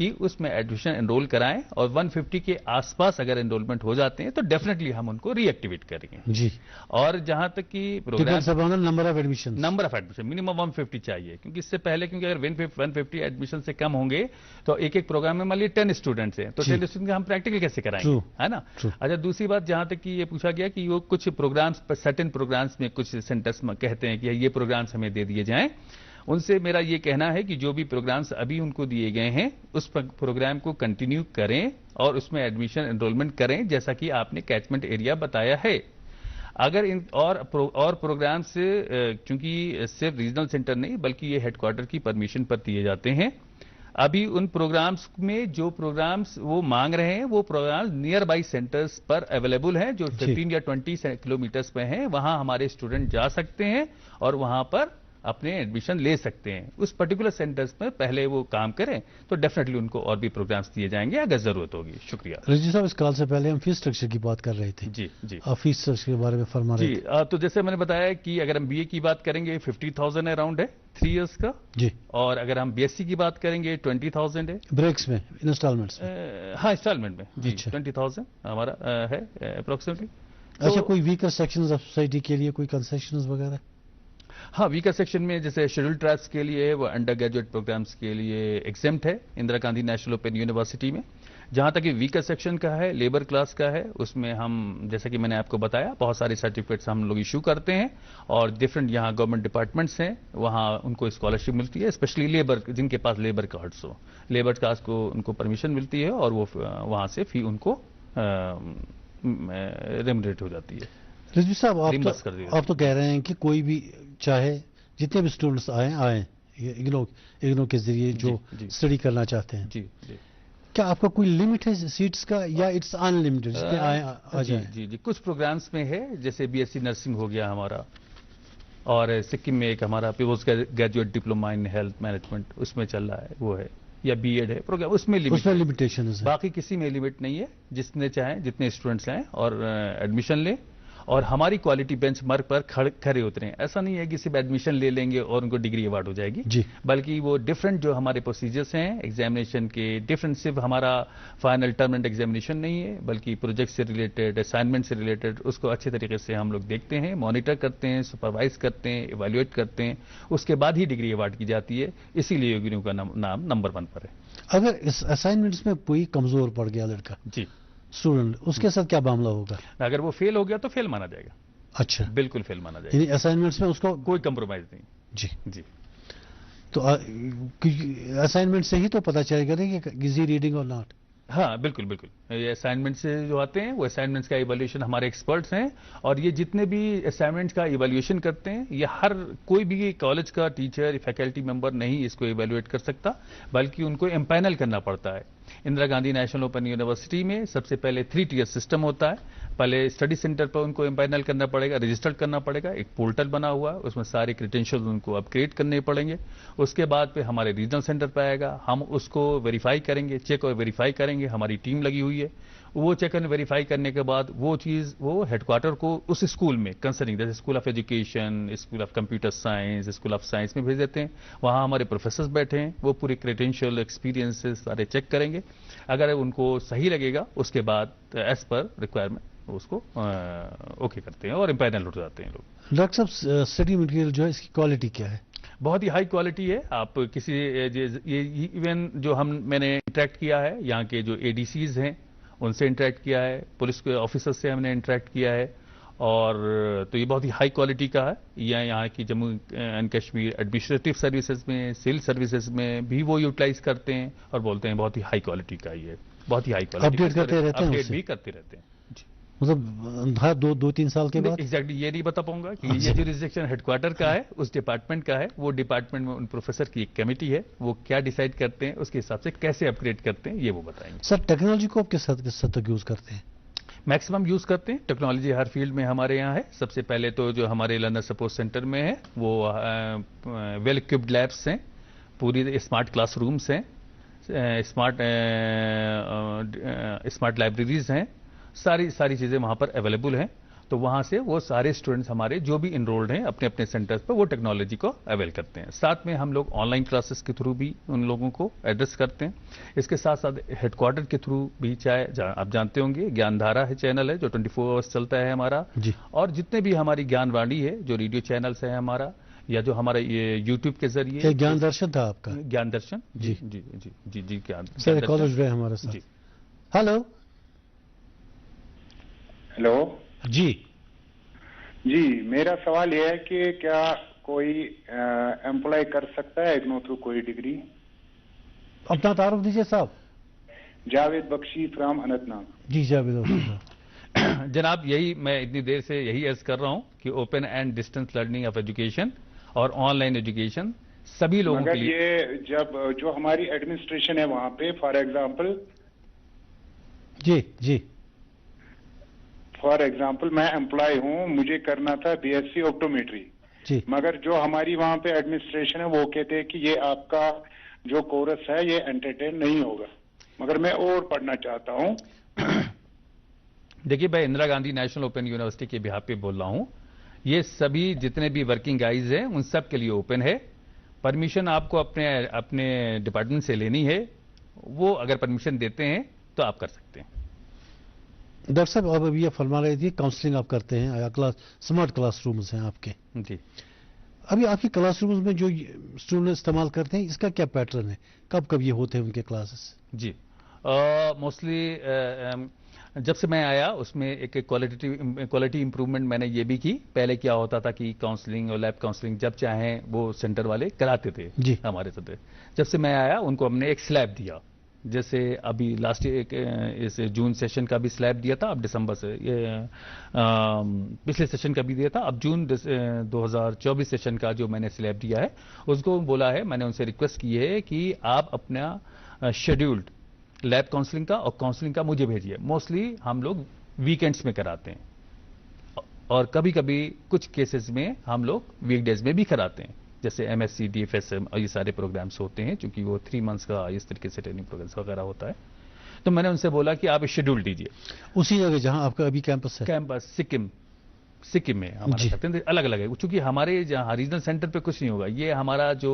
کہ اس میں ایڈمیشن انرول کرائیں اور 150 کے آس پاس اگر انرولمنٹ ہو جاتے ہیں تو ڈیفینیٹلی ہم ان کو ری ایکٹیویٹ کریں گے جی. اور جہاں تک کہ programme number of admission minimum 150 چاہیے کیونکہ اس سے پہلے کیونکہ اگر 150 ایڈمیشن سے کم ہوں گے تو ایک پروگرام میں مان لیے 10 اسٹوڈنٹس ہیں تو 10 اسٹوڈنٹ ہم پریکٹیکل کیسے کرائیں گے, ہے نا. اچھا, دوسری بات جہاں تک کہ یہ پوچھا گیا کہ وہ کچھ پروگرامس پر سرٹن پروگرامس میں کچھ سینٹرس میں کہتے ہیں کہ یہ پروگرامس ہمیں دے دیے جائیں, ان سے میرا یہ کہنا ہے کہ جو بھی پروگرامز ابھی ان کو دیے گئے ہیں اس پروگرام کو کنٹینیو کریں اور اس میں ایڈمیشن انرولمنٹ کریں جیسا کہ آپ نے کیچمنٹ ایریا بتایا ہے. اگر ان اور پروگرام سے چونکہ صرف ریجنل سینٹر نہیں بلکہ یہ ہیڈ کوارٹر کی پرمیشن پر دیے جاتے ہیں, ابھی ان پروگرامز میں جو پروگرامز وہ مانگ رہے ہیں وہ پروگرامز نیئر بائی سینٹرز پر اویلیبل ہیں جو 15 یا 20 کلومیٹرز پہ ہیں, وہاں ہمارے اسٹوڈنٹ جا سکتے ہیں اور وہاں پر اپنے ایڈمیشن لے سکتے ہیں. اس پرٹیکولر سینٹرز میں پہلے وہ کام کریں تو ڈیفینیٹلی ان کو اور بھی پروگرامز دیے جائیں گے اگر ضرورت ہوگی. شکریہ. رضوی صاحب, اس کال سے پہلے ہم فیس اسٹرکچر کی بات کر رہے تھے. جی آپ فیس اسٹرکچر کے بارے میں فرما رہے تھے. تو جیسے میں نے بتایا کہ اگر ہم بی اے کی بات کریں گے 50,000 اراؤنڈ ہے 3 ایئرس کا جی, اور اگر ہم بی ایس سی کی بات کریں گے 20,000 ہے بریکس میں انسٹالمنٹس میں. ہاں انسٹالمنٹ میں جی 20,000 ہمارا ہے اپروکسیمیٹلی. اچھا, کوئی ویکر سیکشنز آف سوسائٹی کے لیے کوئی کنسیشنز وغیرہ؟ ہاں, ویکر سیکشن میں جیسے شیڈول ٹرائبس کے لیے وہ انڈر گریجویٹ پروگرامس کے لیے ایگزمپٹ ہے Indira Gandhi national open university میں. جہاں تک کہ ویکر سیکشن کا ہے, لیبر کلاس کا ہے, اس میں ہم جیسا کہ میں نے آپ کو بتایا بہت سارے سرٹیفکیٹس ہم لوگ ایشو کرتے ہیں اور ڈفرینٹ یہاں گورنمنٹ ڈپارٹمنٹس ہیں وہاں ان کو اسکالرشپ ملتی ہے, اسپیشلی لیبر جن کے پاس لیبر کارڈس ہو, لیبر کلاس کو ان کو پرمیشن ملتی ہے اور وہ وہاں سے فی ان کو ریمنریٹ ہو جاتی ہے. رضوی صاحب, آپ تو کہہ رہے ہیں کہ کوئی بھی چاہے جتنے بھی اسٹوڈنٹس آئیں اگنو کے ذریعے جو اسٹڈی کرنا چاہتے ہیں, جی جی, کیا آپ کا کوئی لمٹ ہے سیٹس کا یا اٹس ان لمیٹڈ جتنے آ جائیں؟ جی, کچھ پروگرامس میں ہے جیسے بی ایس سی نرسنگ ہو گیا ہمارا, اور سکم میں ایک ہمارا post graduate diploma in health management اس میں چل رہا ہے وہ ہے, یا بی ایڈ ہے پروگرام, اس میں لمیٹیشن ہے. باقی کسی میں لمٹ نہیں ہے, جتنے چاہیں جتنے اسٹوڈنٹس آئیں اور ایڈمیشن لیں اور ہماری کوالٹی بینچ مارک پر کھڑے اترے ہیں. ایسا نہیں ہے کہ صرف ایڈمیشن لے لیں گے اور ان کو ڈگری ایوارڈ ہو جائے گی جی, بلکہ وہ ڈفرینٹ جو ہمارے پروسیجرس ہیں ایگزامینیشن کے ڈفرینٹ, صرف ہمارا فائنل ٹرم اینڈ ایگزامینیشن نہیں ہے بلکہ پروجیکٹ سے ریلیٹڈ, اسائنمنٹ سے ریلیٹڈ, اس کو اچھے طریقے سے ہم لوگ دیکھتے ہیں, مانیٹر کرتے ہیں, سپروائز کرتے ہیں, ایویلویٹ کرتے ہیں, اس کے بعد ہی ڈگری ایوارڈ کی جاتی ہے. اسی لیے یوگینیو کا نام نمبر 1 پر ہے. اگر اس اسائنمنٹس میں کوئی کمزور پڑ گیا لڑکا جی اسٹوڈنٹ, اس کے ساتھ کیا معاملہ ہوگا؟ اگر وہ فیل ہو گیا تو فیل مانا جائے گا. اچھا, بالکل فیل مانا جائے گا, یعنی اسائنمنٹس میں اس کو کوئی کمپرومائز نہیں. جی جی, تو اسائنمنٹ سے ہی تو پتہ چلے گا نہیں کہ ایزی ریڈنگ اور ناٹ. ہاں بالکل بالکل, یہ اسائنمنٹ سے جو آتے ہیں وہ اسائنمنٹس کا ایویلیویشن ہمارے ایکسپرٹس ہیں, اور یہ جتنے بھی اسائنمنٹس کا ایویلیویشن کرتے ہیں یہ ہر کوئی بھی کالج کا ٹیچر فیکلٹی ممبر نہیں اس کو ایویلویٹ کر سکتا بلکہ ان کو امپینل کرنا پڑتا ہے. Indira Gandhi national open university میں سب سے پہلے 3 ٹیئر سسٹم ہوتا ہے. پہلے اسٹڈی سینٹر پر ان کو امپینل کرنا پڑے گا, رجسٹر کرنا پڑے گا, ایک پورٹل بنا ہوا ہے اس میں سارے کریڈینشیلز ان کو اپگریڈ کرنے پڑیں گے. اس کے بعد پہ ہمارے ریجنل سینٹر پہ آئے گا, ہم اس کو ویریفائی کریں گے, چیک اور ویریفائی کریں گے, ہماری ٹیم لگی ہوئی ہے. وہ چیک اینڈ ویریفائی کرنے کے بعد وہ چیز وہ ہیڈ کوارٹر کو اس اسکول میں کنسرننگ جیسے school of education, school of computer science, school of science میں بھیج دیتے ہیں. وہاں ہمارے پروفیسرز بیٹھے ہیں, وہ پورے کریڈینشیل ایکسپیرینس سارے چیک کریں گے. اگر ان کو صحیح لگے گا اس کے بعد ایز پر ریکوائرمنٹ اس کو اوکے کرتے ہیں اور امپینل ہو جاتے ہیں لوگ. ڈاکٹر صاحب, اسٹڈی مٹیریل جو ہے اس کی کوالٹی کیا ہے؟ بہت ہی ہائی کوالٹی ہے. آپ کسی ایون جو میں نے انٹریکٹ کیا ہے یہاں کے جو اے ڈی سیز ہیں ان سے انٹریکٹ کیا ہے, پولیس کے آفیسر سے ہم نے انٹریکٹ کیا ہے, اور تو یہ بہت ہی ہائی کوالٹی کا ہے. یہاں کی Jammu and Kashmir administrative services میں, سول سروسز میں بھی وہ یوٹیلائز کرتے ہیں اور بولتے ہیں بہت ہی ہائی کوالٹی کا یہ, بہت ہی ہائی کوالٹی. اپڈیٹ بھی کرتے رہتے ہیں. مطلب ہر 2-3 سال کے بعد؟ ایگزیکٹلی یہ نہیں بتا پاؤں گا کہ یہ جوریسڈکشن ہیڈ کوارٹر کا ہے, اس ڈپارٹمنٹ کا ہے. وہ ڈپارٹمنٹ میں ان پروفیسر کی ایک کمیٹی ہے, وہ کیا ڈیسائیڈ کرتے ہیں اس کے حساب سے کیسے اپ گریڈ کرتے ہیں یہ وہ بتائیں گے. سر, ٹیکنالوجی کو آپ کس حد تک یوز کرتے ہیں؟ میکسیمم یوز کرتے ہیں. ٹیکنالوجی ہر فیلڈ میں ہمارے یہاں ہے. سب سے پہلے تو جو ہمارے لرنر سپورٹ سینٹر میں ہے وہ ویل اکوپڈ لیبس ہیں, پوری اسمارٹ کلاس رومس ہیں, اسمارٹ لائبریریز ہیں, ساری چیزیں وہاں پر اویلیبل ہیں. تو وہاں سے وہ سارے اسٹوڈنٹس ہمارے جو بھی انرولڈ ہیں اپنے اپنے سینٹرز پر وہ ٹیکنالوجی کو اویل کرتے ہیں. ساتھ میں ہم لوگ آن لائن کلاسز کے تھرو بھی ان لوگوں کو ایڈریس کرتے ہیں. اس کے ساتھ ساتھ ہیڈ کوارٹر کے تھرو بھی آپ جانتے ہوں گے گیان دھارا ہے چینل ہے جو 24 آورس چلتا ہے ہمارا جی. اور جتنے بھی ہماری گیان واڑی ہے جو ریڈیو چینلز ہے ہمارا یا جو ہمارا یہ یوٹیوب کے ذریعے گیان درشن تھا آپ کا. گیان درشن جی جی جی جی جی سر کالج رہے ہمارے ساتھ. جی ہلو ہیلو جی جی میرا سوال یہ ہے کہ کیا کوئی امپلائی کر سکتا ہے اگنو تھرو کوئی ڈگری؟ اپنا تعارف دیجیے صاحب. جاوید بخشی فرام اننت ناگ. جی جاوید جناب یہی میں اتنی دیر سے یہی عرض کر رہا ہوں کہ open and distance learning of education اور آن لائن ایجوکیشن سبھی لوگوں کے مگر لیے. یہ جب جو ہماری ایڈمنسٹریشن ہے وہاں پہ فار ایگزامپل میں امپلائی ہوں, مجھے کرنا تھا بی ایس سی آپٹومیٹری, جی مگر جو ہماری وہاں پہ ایڈمنسٹریشن ہے وہ کہتے ہیں کہ یہ آپ کا جو کورس ہے یہ انٹرٹین نہیں ہوگا, مگر میں اور پڑھنا چاہتا ہوں. دیکھیے میں Indira Gandhi national open university کے بہاف پہ بول رہا ہوں. یہ سبھی جتنے بھی ورکنگ آئیز ہیں ان سب کے لیے اوپن ہے. پرمیشن آپ کو اپنے ڈپارٹمنٹ سے لینی ہے, وہ اگر پرمیشن دیتے ہیں تو آپ کر سکتے ہیں. ڈاکٹر صاحب آپ ابھی یہ فرما رہے تھے کاؤنسلنگ آپ کرتے ہیں, سمارٹ کلاس رومز ہیں آپ کے. جی ابھی آپ کی کلاس رومز میں جو اسٹوڈنٹ استعمال کرتے ہیں اس کا کیا پیٹرن ہے, کب کب یہ ہوتے ہیں ان کے کلاسز؟ جی موسٹلی جب سے میں آیا اس میں ایک کوالٹی امپروومنٹ میں نے یہ بھی کی. پہلے کیا ہوتا تھا کہ کاؤنسلنگ اور لیب کاؤنسلنگ جب چاہیں وہ سینٹر والے کراتے تھے جی ہمارے ساتھ. جب سے میں آیا ان کو ہم نے ایک سلیب دیا, جیسے ابھی لاسٹ اس جون سیشن کا بھی سلیب دیا تھا, اب دسمبر سے پچھلے سیشن کا بھی دیا تھا, اب جون 2024 سیشن کا جو میں نے سلیب دیا ہے اس کو بولا ہے, میں نے ان سے ریکویسٹ کی ہے کہ آپ اپنا شیڈیولڈ لیب کاؤنسلنگ کا اور کاؤنسلنگ کا مجھے بھیجیے. موسٹلی ہم لوگ ویکینڈز میں کراتے ہیں اور کبھی کبھی کچھ کیسز میں ہم لوگ ویک ڈیز میں بھی کراتے ہیں, جیسے M S C D F S M اور یہ سارے پروگرامس ہوتے ہیں, چونکہ وہ 3 منتھس کا اس طریقے سے ٹریننگ پروگرامس وغیرہ ہوتا ہے. تو میں نے ان سے بولا کہ آپ شیڈول دیجیے اسی جگہ جہاں آپ کا ابھی کیمپس ہے. کیمپس سکم میں ہمارا کرتے ہیں, الگ الگ ہے, چونکہ ہمارے جہاں ریجنل سینٹر پہ کچھ نہیں ہوگا. یہ ہمارا جو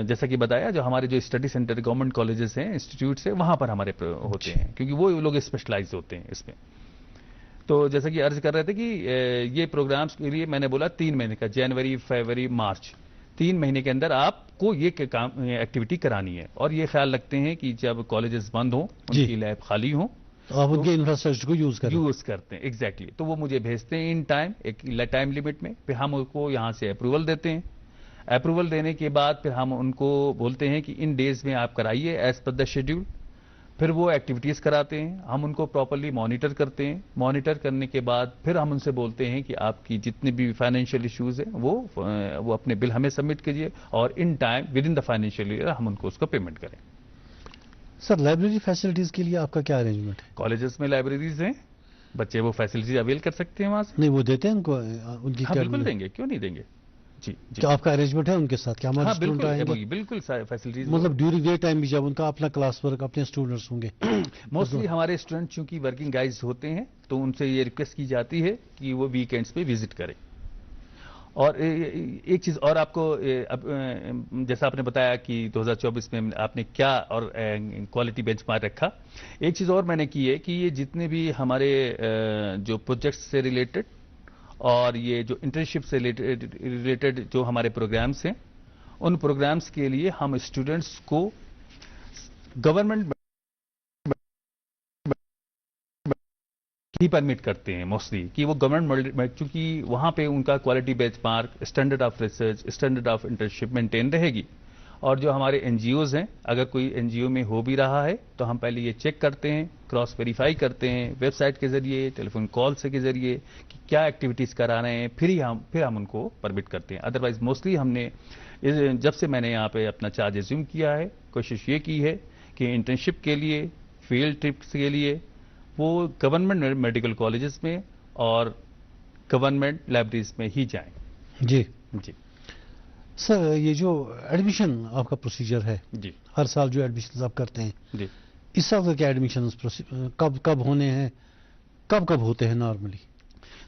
جیسا کہ بتایا جو ہمارے جو اسٹڈی سینٹر گورنمنٹ کالجز ہیں انسٹیٹیوٹس ہیں وہاں پر ہمارے ہوتے ہیں, کیونکہ وہ لوگ اسپیشلائز ہوتے ہیں اس میں. تو جیسا کہ عرض کر رہے تھے کہ یہ پروگرامز کے لیے میں نے بولا 3 مہینے کا, جنوری فروری مارچ 3 مہینے کے اندر آپ کو یہ ایکٹیویٹی کرانی ہے. اور یہ خیال رکھتے ہیں کہ جب کالجز بند ہوں ان کی لیب خالی ہوں آپ ان کے انفراسٹرکچر کو یوز کرتے ہیں. ایگزیکٹلی تو وہ مجھے بھیجتے ہیں ان ٹائم, ایک ٹائم لمٹ میں, پھر ہم ان کو یہاں سے اپروول دیتے ہیں. اپروول دینے کے بعد پھر ہم ان کو بولتے ہیں کہ ان ڈیز میں آپ کرائیے ایز پر دا شیڈیول. پھر وہ ایکٹیویٹیز کراتے ہیں, ہم ان کو پراپرلی مانیٹر کرتے ہیں. مانیٹر کرنے کے بعد پھر ہم ان سے بولتے ہیں کہ آپ کی جتنے بھی فائنینشیل ایشوز ہیں وہ اپنے بل ہمیں سبمٹ کیجیے اور in time within the financial year ہم ان کو اس کو پیمنٹ کریں. سر لائبریری فیسلٹیز کے لیے آپ کا کیا ارینجمنٹ ہے؟ کالجز میں لائبریریز ہیں, بچے وہ فیسلٹیز اویل کر سکتے ہیں وہاں سے. نہیں وہ دیتے ہیں ان کو, ان کی بالکل دیں گے, کیوں نہیں دیں گے. جی کیا آپ کا ارینجمنٹ ہے ان کے ساتھ؟ کیا ہمارے اسٹوڈنٹ آئیں گے؟ بالکل فیسلٹیز, مطلب ڈیورنگ ڈے ٹائم بھی جب ان کا اپنا کلاس ورک اپنے اسٹوڈنٹس ہوں گے. موسٹلی ہمارے اسٹوڈنٹ چونکہ ورکنگ گائز ہوتے ہیں تو ان سے یہ ریکویسٹ کی جاتی ہے کہ وہ ویکینڈز پہ وزٹ کریں. اور ایک چیز اور آپ کو, جیسا آپ نے بتایا کہ 2024 میں آپ نے کیا اور کوالٹی بینچ مارک رکھا, ایک چیز اور میں نے کی ہے کہ یہ جتنے بھی ہمارے جو پروجیکٹس سے ریلیٹڈ اور یہ جو انٹرنشپ سے ریلیٹڈ جو ہمارے پروگرامس ہیں ان پروگرامس کے لیے ہم اسٹوڈنٹس کو گورنمنٹ ہی پرمٹ کرتے ہیں موسٹلی, کہ وہ گورنمنٹ چونکہ وہاں پہ ان کا quality bench mark, standard of research, standard of internship maintain رہے گی. اور جو ہمارے این جی اوز ہیں, اگر کوئی این جی او میں ہو بھی رہا ہے تو ہم پہلے یہ چیک کرتے ہیں, کراس ویریفائی کرتے ہیں ویب سائٹ کے ذریعے, ٹیلی فون کال سے کے ذریعے کہ کیا ایکٹیویٹیز کرا رہے ہیں, پھر ہم ان کو پرمٹ کرتے ہیں. ادروائز موسٹلی ہم نے جب سے میں نے یہاں پہ اپنا چارج ریزیوم کیا ہے کوشش یہ کی ہے کہ انٹرنشپ کے لیے, فیلڈ ٹرپس کے لیے وہ گورنمنٹ میڈیکل کالجز میں اور گورنمنٹ لائبریریز میں ہی جائیں. جی جی سر, یہ جو ایڈمیشن آپ کا پروسیجر ہے, جی ہر سال جو ایڈمیشن آپ کرتے ہیں, جی اس سال کا کیا ایڈمیشن کب ہونے ہیں, کب ہوتے ہیں نارملی؟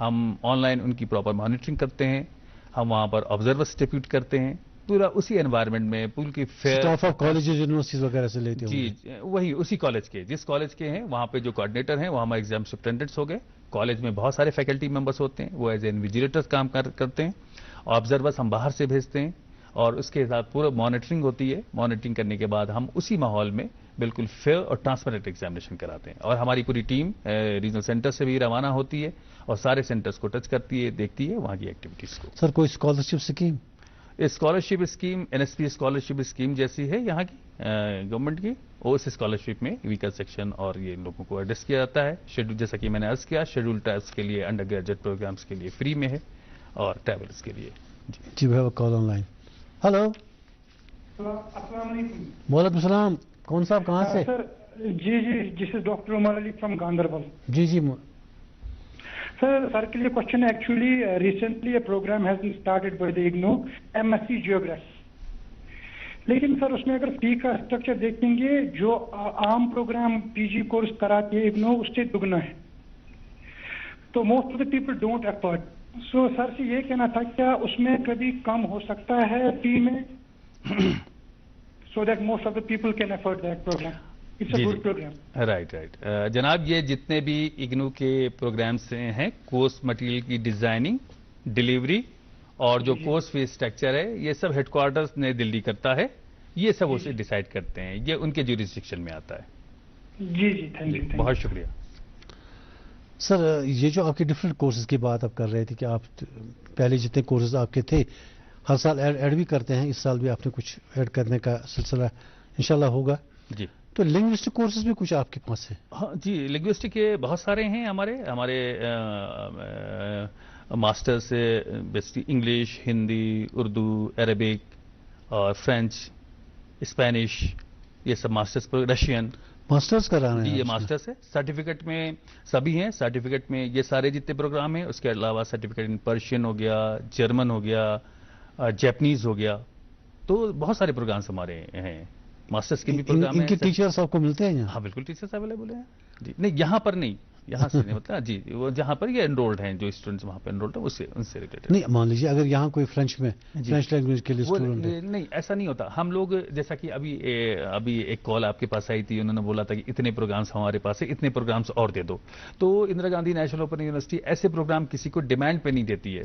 ہم آن لائن ان کی پراپر مانیٹرنگ کرتے ہیں, ہم وہاں پر آبزرورس ڈیپیوٹ کرتے ہیں, پورا اسی انوائرمنٹ میں پول کی اسٹاف آف کالجز یونیورسٹیز وغیرہ سے لیتے جی وہی اسی کالج کے, جس کالج کے ہیں وہاں پہ جو کوآرڈینیٹر ہیں وہ ہمارے ایگزام سپرنٹینڈنٹس ہو گئے. کالج میں بہت سارے فیکلٹی ممبرس ہوتے ہیں, وہ ایز اے انویجیلیٹرز کام کرتے ہیں. آبزرورس ہم باہر سے بھیجتے ہیں اور اس کے ساتھ پورا مانیٹرنگ ہوتی ہے. مانیٹرنگ کرنے کے بعد ہم اسی ماحول میں بالکل فیئر اور ٹرانسپیرنٹ ایگزامینیشن کراتے ہیں. اور ہماری پوری ٹیم ریجنل سینٹر سے بھی روانہ ہوتی ہے اور سارے سینٹرز کو ٹچ کرتی ہے, دیکھتی ہے وہاں کی ایکٹیویٹیز کو. سر کوئی scholarship scheme? Scholarship scheme NSP scholarship scheme جیسی ہے یہاں کی گورنمنٹ کی, وہ اس اسکالرشپ میں ویکر سیکشن اور یہ لوگوں کو ایڈریس کیا جاتا ہے. شیڈول جیسا کہ میں نے عرض کیا, شیڈول ٹرائبس کے لیے انڈر گریجویٹ پروگرامس کے لیے فری میں ہے اور ٹریولرس کے لیے. جی we have a call online. Hello السلام علیکم. وعلیکم السلام. کون صاحب کہاں سے؟ Sir ji this is doctor Umar Ali from Ganderbal. جی سر کے لیے کوشچن ہے. Actually recently a programme has been started by the IGNOU MSc geography, لیکن سر اس میں اگر فی کا اسٹرکچر دیکھیں گے جو عام پروگرام PG کورس کراتی ہے اگنو اس سے دگنا ہے, تو most of the people don't afford. So sir سے یہ کہنا تھا کیا اس میں کبھی کم ہو سکتا ہے فی میں, so that most of the people can afford that programme. It's a good programme. Right. جناب یہ جتنے بھی اگنو کے پروگرامس ہیں, کورس مٹیریل کی ڈیزائننگ, ڈلیوری اور جو کورس فی اسٹرکچر ہے, یہ سب ہیڈ کوارٹرز نئی دلی کرتا ہے. یہ سب اسے ڈیسائیڈ کرتے ہیں, یہ ان کے جوریسڈکشن میں آتا ہے. جی تھینک یو. بہت شکریہ. سر یہ جو آپ کے ڈفرینٹ کورسز کی بات آپ کر رہے تھے کہ آپ پہلے جتنے کورسز آپ کے تھے ہر سال ایڈ بھی کرتے ہیں, اس سال بھی آپ نے کچھ ایڈ کرنے کا سلسلہ انشاءاللہ ہوگا. جی تو لنگوسٹک کورسز بھی کچھ آپ کے پاس ہیں؟ ہاں جی, لنگوسٹک کے بہت سارے ہیں ہمارے ماسٹر سے basically English, Hindi, Urdu, Arabic اور فرینچ, اسپینش, یہ سب ماسٹرز پر, رشین ماسٹرز کرانا ہے. یہ ماسٹرز ہے. سرٹیفکیٹ میں سبھی ہیں. سرٹیفکیٹ میں یہ سارے جتنے پروگرام ہیں, اس کے علاوہ سرٹیفکیٹ ان پرشین ہو گیا, جرمن ہو گیا, جیپنیز ہو گیا, تو بہت سارے پروگرامس ہمارے ہیں. ماسٹرز کے بھی پروگرام ہیں. ان کے ٹیچرز آپ کو ملتے ہیں یہاں؟ ہاں بالکل ٹیچرز اویلیبل ہیں. جی نہیں یہاں پر نہیں, یہاں سے نہیں مطلب جی وہ جہاں پر یہ انرولڈ ہیں, جو اسٹوڈنٹس وہاں پہ انرولڈ ہیں ان سے ریلیٹڈ. نہیں مان لیجیے اگر یہاں کوئی فرینچ لینگویج کے لیے اسٹوڈنٹ ہے. نہیں ایسا نہیں ہوتا. ہم لوگ جیسا کہ ابھی ایک کال آپ کے پاس آئی تھی, انہوں نے بولا تھا کہ اتنے پروگرامس ہمارے پاس ہیں, اتنے پروگرامس اور دے دو. تو Indira Gandhi national open university ایسے پروگرام کسی کو ڈیمانڈ پہ نہیں دیتی ہے.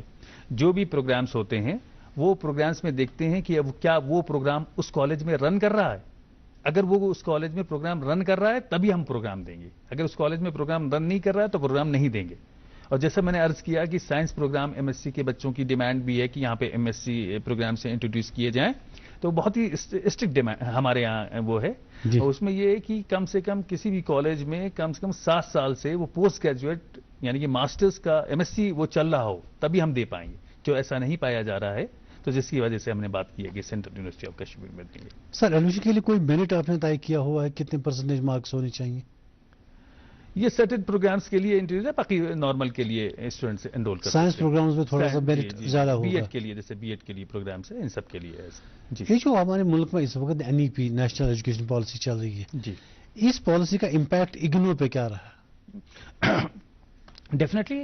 جو بھی پروگرامس ہوتے ہیں وہ پروگرامس میں دیکھتے ہیں کہ کیا وہ پروگرام اس کالج میں رن کر رہا ہے. اگر وہ اس کالج میں پروگرام رن کر رہا ہے تبھی ہم پروگرام دیں گے. اگر اس کالج میں پروگرام رن نہیں کر رہا ہے تو پروگرام نہیں دیں گے. اور جیسے میں نے عرض کیا کہ سائنس پروگرام MSc کے بچوں کی ڈیمانڈ بھی ہے کہ یہاں پہ MSc پروگرام سے انٹروڈیوس کیے جائیں, تو بہت ہی اسٹرکٹ ڈیمانڈ ہمارے یہاں وہ ہے. اور اس میں یہ ہے کہ کم سے کم کسی بھی کالج میں کم سے کم 7 سال سے وہ پوسٹ گریجویٹ یعنی کہ ماسٹرز کا MSc وہ چل رہا ہو تبھی ہم دے پائیں گے. جو ایسا نہیں پایا جا رہا ہے تو جس کی وجہ سے ہم نے بات کی ہے کہ سینٹرل یونیورسٹی آف کشمیر میں دیں گے. سر ایڈمیشن کے لیے کوئی میرٹ آپ نے طے کیا ہوا ہے, کتنے پرسنٹیج مارکس ہونے چاہیے؟ یہ سرٹن پروگرامس کے لیے انٹرویو ہے, باقی نارمل کے لیے اسٹوڈنٹس انرول کرتے ہیں. سائنس پروگرامز میں تھوڑا سا میرٹ زیادہ ہوگا. BEd کے لیے جیسے BEd کے لیے پروگرامس ہیں, ان سب کے لیے. جی یہ جو ہمارے ملک میں اس وقت NEP نیشنل ایجوکیشن پالیسی چل رہی ہے, جی اس پالیسی کا امپیکٹ اگنو پہ کیا رہا؟ ڈیفینیٹلی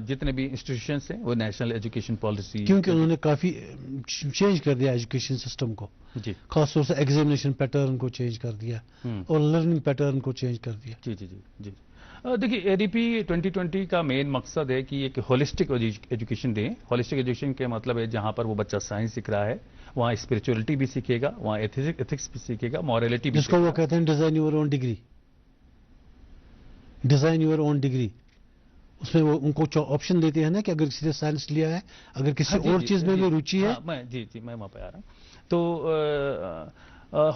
جتنے بھی انسٹیٹیوشنس ہیں وہ نیشنل ایجوکیشن پالیسی, کیونکہ انہوں نے کافی چینج کر دیا ایجوکیشن سسٹم کو. جی خاص طور سے ایگزامینیشن پیٹرن کو چینج کر دیا اور لرننگ پیٹرن کو چینج کر دیا. جی جی جی جی دیکھیے ADP 2020 کا مین مقصد ہے کہ ایک ہولسٹک ایجوکیشن دیں. ہولسٹک ایجوکیشن کے مطلب ہے جہاں پر وہ بچہ سائنس سیکھ رہا ہے وہاں اسپرچولیٹی بھی سیکھے گا, وہاں ایتھکس بھی سیکھے گا, مورالٹی بھی, جس کو وہ کہتے ہیں design your own degree. Design your own degree اس میں وہ ان کو آپشن دیتے ہیں نا کہ اگر کسی نے سائنس لیا ہے, اگر کسی اور چیز میں وہ روچی ہے. میں وہاں پہ آ رہا ہوں. تو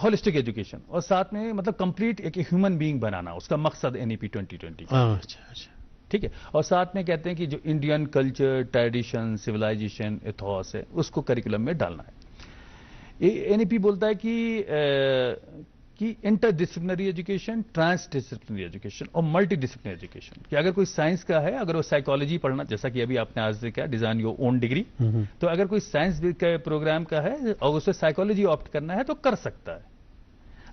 ہولسٹک ایجوکیشن اور ساتھ میں مطلب کمپلیٹ ایک ہیومن بینگ بنانا, اس کا مقصد NEP 2020. اچھا ٹھیک ہے. اور ساتھ میں کہتے ہیں کہ جو Indian culture, tradition, civilisation, ethos ہے اس کو کریکولم میں ڈالنا ہے. NEP بولتا ہے کہ interdisciplinary education, transdisciplinary education اور ملٹی ڈسپلنری ایجوکیشن. کہ اگر کوئی سائنس کا ہے, اگر وہ سائیکالوجی پڑھنا, جیسا کہ ابھی آپ نے آج دیکھا ڈیزائن یور اون ڈگری, تو اگر کوئی سائنس کا پروگرام کا ہے اور اسے سائیکالوجی آپٹ کرنا ہے تو کر سکتا ہے.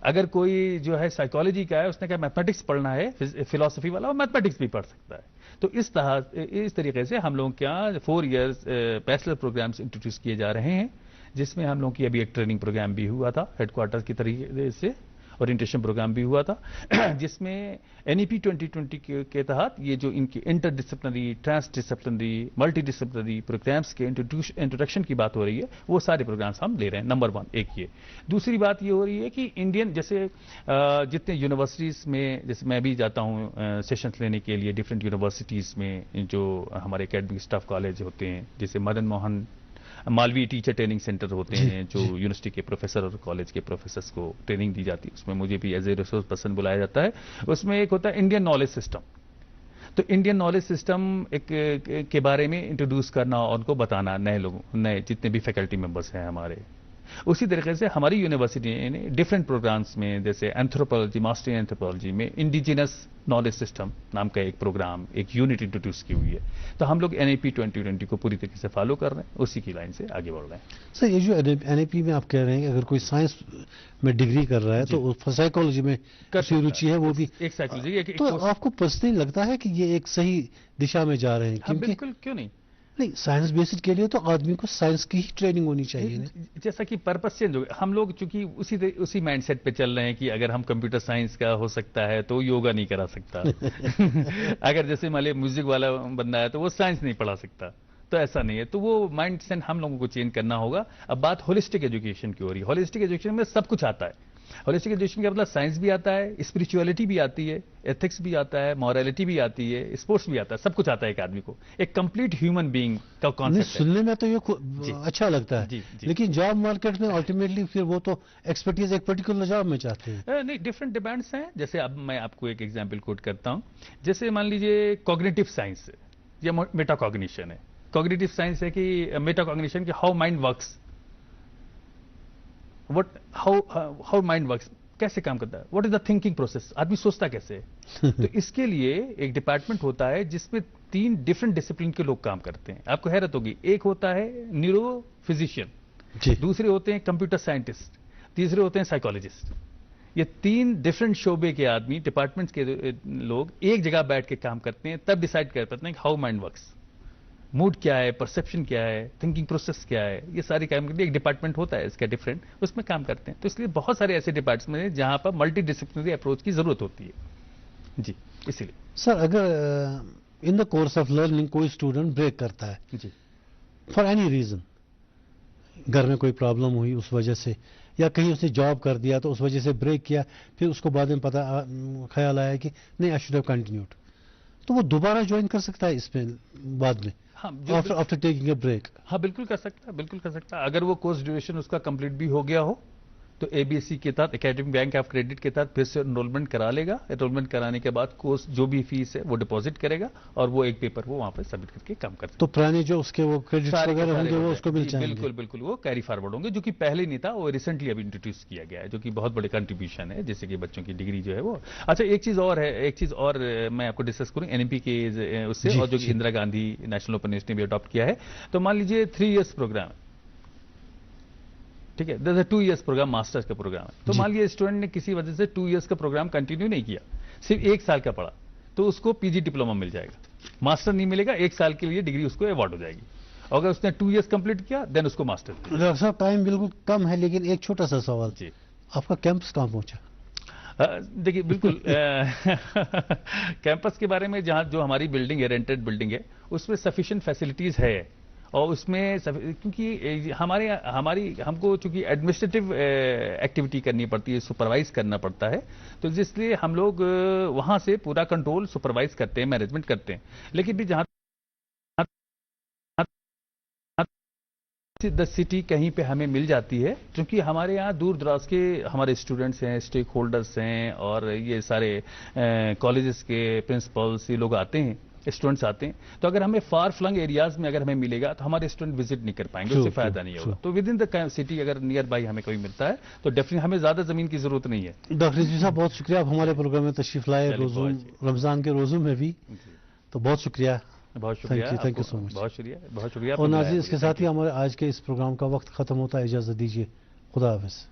اگر کوئی جو ہے سائیکالوجی کا ہے، اس نے کہا میتھمیٹکس پڑھنا ہے، فلاسفی والا وہ میتھمیٹکس بھی پڑھ سکتا ہے. تو اس طریقے سے ہم لوگوں کے یہاں 4 ایئرز بیچلر پروگرامز انٹروڈیوس کیے جا رہے ہیں، جس میں ہم لوگوں کی ابھی ایک ٹریننگ پروگرام بھی ہوا تھا ہیڈ کوارٹر کی طریقے سے، اورینٹیشن پروگرام بھی ہوا تھا، جس میں NEP 2020 کے تحت یہ جو ان کی interdisciplinary, transdisciplinary, multidisciplinary programmes کے انٹروڈکشن کی بات ہو رہی ہے، وہ سارے پروگرامز ہم لے رہے ہیں. نمبر 1 ایک یہ. دوسری بات یہ ہو رہی ہے کہ انڈین جیسے جتنے یونیورسٹیز میں، جیسے میں بھی جاتا ہوں سیشنز لینے کے لیے ڈفرینٹ یونیورسٹیز میں، جو ہمارے اکیڈمک اسٹاف کالج ہوتے ہیں، جیسے مدن موہن مالوی ٹیچر ٹریننگ سینٹر ہوتے ہیں، جو یونیورسٹی کے پروفیسر اور کالج کے پروفیسرز کو ٹریننگ دی جاتی ہے، اس میں مجھے بھی ایز اے ریسورس پرسن بلایا جاتا ہے. اس میں ایک ہوتا ہے انڈین نالج سسٹم. تو انڈین نالج سسٹم کے بارے میں انٹروڈیوس کرنا اور ان کو بتانا نئے جتنے بھی فیکلٹی ممبرس ہیں ہمارے. اسی طریقے سے ہماری یونیورسٹی نے ڈفرینٹ پروگرامز میں، جیسے اینتھروپولوجی، ماسٹر اینتھروپولوجی میں انڈیجینس نالج سسٹم نام کا ایک پروگرام، ایک یونٹ انٹروڈیوس کی ہوئی ہے. تو ہم لوگ NEP 2020 کو پوری طریقے سے فالو کر رہے ہیں، اسی کی لائن سے آگے بڑھ رہے ہیں. سر یہ جو NEP میں آپ کہہ رہے ہیں کہ اگر کوئی سائنس میں ڈگری کر رہا ہے تو سائیکالوجی میں کسی روچی ہے وہ بھی ایک سائیکالوجی. تو آپ کو پرسنلی لگتا ہے کہ یہ ایک صحیح دشا میں جا رہے ہیں؟ بالکل، کیوں نہیں. نہیں، سائنس بیسڈ کے لیے تو آدمی کو سائنس کی ہی ٹریننگ ہونی چاہیے. جیسا کہ پرپس چینج ہو گیا، ہم لوگ چونکہ اسی مائنڈ سیٹ پہ چل رہے ہیں کہ اگر ہم کمپیوٹر سائنس کا ہو سکتا ہے تو یوگا نہیں کرا سکتا. اگر جیسے مان لے میوزک والا بندہ ہے تو وہ سائنس نہیں پڑھا سکتا. تو ایسا نہیں ہے. تو وہ مائنڈ سیٹ ہم لوگوں کو چینج کرنا ہوگا. اب بات ہولسٹک ایجوکیشن کی ہو رہی ہے. ہولسٹک ایجوکیشن میں سب کچھ آتا ہے. ہولسٹک ایجوکیشن کا مطلب سائنس بھی آتا ہے، اسپرچولیٹی بھی آتی ہے، ایتھکس بھی آتا ہے، مورالٹی بھی آتی ہے، اسپورٹس بھی آتا ہے، سب کچھ آتا ہے ایک آدمی کو. ایک کمپلیٹ ہیومن بینگ کا کانسیپٹ ہے. سننے میں تو یہ اچھا لگتا ہے، لیکن جاب مارکیٹ میں الٹیمیٹلی پھر وہ تو ایکسپرٹیز ایک پرٹیکولر جاب میں چاہتے ہیں. نہیں، ڈفرینٹ ڈیمانڈس ہیں. جیسے اب میں آپ کو ایک ایگزامپل کوٹ کرتا ہوں. جیسے مان لیجیے کوگنیٹو سائنس یا میٹا کوگنیشن ہے. کوگنیٹو سائنس ہے کہ میٹا کوگنیشن کہ how mind works, how mind works, کیسے کام کرتا ہے، what is the thinking process, آدمی سوچتا کیسے ہے. تو اس کے لیے ایک ڈپارٹمنٹ ہوتا ہے جس میں 3 ڈفرینٹ ڈسپلن کے لوگ کام کرتے ہیں. آپ کو حیرت ہوگی، ایک ہوتا ہے نیورو فزیشین، دوسرے ہوتے ہیں کمپیوٹر سائنٹسٹ، تیسرے ہوتے ہیں سائیکالوجسٹ. یہ 3 ڈفرینٹ شعبے کے آدمی، ڈپارٹمنٹس کے لوگ ایک جگہ بیٹھ کے کام کرتے ہیں، تب ڈیسائیڈ کر پاتے ہیں کہ ہاؤ مائنڈ ورکس، موڈ کیا ہے، پرسیپشن کیا ہے، تھنکنگ پروسیس کیا ہے. یہ ساری کام کرتے ہیں. ایک ڈپارٹمنٹ ہوتا ہے اس کا ڈفرینٹ، اس میں کام کرتے ہیں. تو اس لیے بہت سارے ایسے ڈپارٹمنٹ ہیں جہاں پر ملٹی ڈسپلنری اپروچ کی ضرورت ہوتی ہے. جی، اسی لیے سر اگر ان دا کورس آف لرننگ کوئی اسٹوڈنٹ بریک کرتا ہے جی فار اینی ریزن، گھر میں کوئی پرابلم ہوئی اس وجہ سے، یا کہیں اس نے جاب کر دیا تو اس وجہ سے بریک کیا، پھر اس کو بعد میں پتا خیال آیا کہ نہیں، آئی شوڈ ہیو کنٹینیوڈ، تو وہ دوبارہ جوائن کر سکتا ہے اس میں بعد میں آفٹر ٹیکنگ اے بریک؟ ہاں، بالکل کر سکتا ہے، بالکل کر سکتا ہے. اگر وہ کورس ڈیوریشن اس کا کمپلیٹ بھی ہو گیا ہو تو ABSC کے تحت، اکیڈمک بینک آف کریڈٹ کے تحت پھر سے انرولمنٹ کرا لے گا. انرولمنٹ کرانے کے بعد کورس جو بھی فیس ہے وہ ڈپازٹ کرے گا اور وہ ایک پیپر وہ وہاں پہ سبمٹ کر کے کام کرتا ہے. تو پرانے جو اس کے وہ کریڈٹس وغیرہ ہوں گے وہ اس کو مل جائیں گے؟ بالکل بالکل، وہ کیری فارورڈ ہوں گے، جو کہ پہلے نہیں تھا، وہ ریسنٹلی ابھی انٹروڈیوس کیا گیا ہے، جو کہ بہت بڑے کنٹریبیوشن ہے، جیسے کہ بچوں کی ڈگری جو ہے وہ. اچھا، ایک چیز اور میں آپ کو ڈسکس کروں NEP کے اس سے، اور جو کہ Indira Gandhi national open university نے بھی اڈاپٹ کیا ہے. تو مان لیجیے 3 ایئرس پروگرام، ٹھیک ہے، 2 ایئرس پروگرام ماسٹرز کا پروگرام ہے. تو مان لیجیے اسٹوڈنٹ نے کسی وجہ سے 2 ایئرس کا پروگرام کنٹینیو نہیں کیا، صرف 1 سال کا پڑھا، تو اس کو PG ڈپلوما مل جائے گا. ماسٹر نہیں ملے گا، 1 سال کے لیے ڈگری اس کو ایوارڈ ہو جائے گی. اگر اس نے 2 ایئرس کمپلیٹ کیا دین اس کو ماسٹر. ڈاکٹر صاحب ٹائم بالکل کم ہے، لیکن ایک چھوٹا سا سوال، جی، آپ کا کیمپس کہاں پہنچا؟ دیکھیے بالکل کیمپس کے بارے میں، جہاں جو ہماری بلڈنگ ہے، رینٹڈ بلڈنگ ہے، اس میں سفیشینٹ فیسلٹیز ہے. اور اس میں کیونکہ ہم کو چونکہ ایڈمنسٹریٹو ایکٹیویٹی کرنی پڑتی ہے، سپروائز کرنا پڑتا ہے، تو اس لیے ہم لوگ وہاں سے پورا کنٹرول سپروائز کرتے ہیں، مینجمنٹ کرتے ہیں. لیکن بھی جہاں دا سٹی کہیں پہ ہمیں مل جاتی ہے، کیونکہ ہمارے یہاں دور دراز کے ہمارے اسٹوڈنٹس ہیں، اسٹیک ہولڈرس ہیں، اور یہ سارے کالجز کے پرنسپلس یہ لوگ آتے ہیں، اسٹوڈنٹس آتے ہیں. تو اگر ہمیں فار فلنگ ایریاز میں اگر ہمیں ملے گا تو ہمارے اسٹوڈنٹ وزٹ نہیں کر پائیں گے، اس سے فائدہ نہیں ہوگا. تو ود ان دا سٹی اگر نیئر بائی ہمیں کوئی ملتا ہے تو ڈیفینیٹلی ہمیں زیادہ زمین کی ضرورت نہیں ہے. ڈاکٹر رضوی صاحب بہت شکریہ، آپ ہمارے پروگرام میں تشریف لائے رمضان کے روزوں میں بھی، تو بہت شکریہ. بہت شکریہ، تھینک یو سو مچ. بہت شکریہ، بہت شکریہ. اور ناظرین، اس کے ساتھ ہی ہمارے آج کے اس پروگرام کا وقت ختم ہوتا ہے. اجازت دیجیے، خدا حافظ.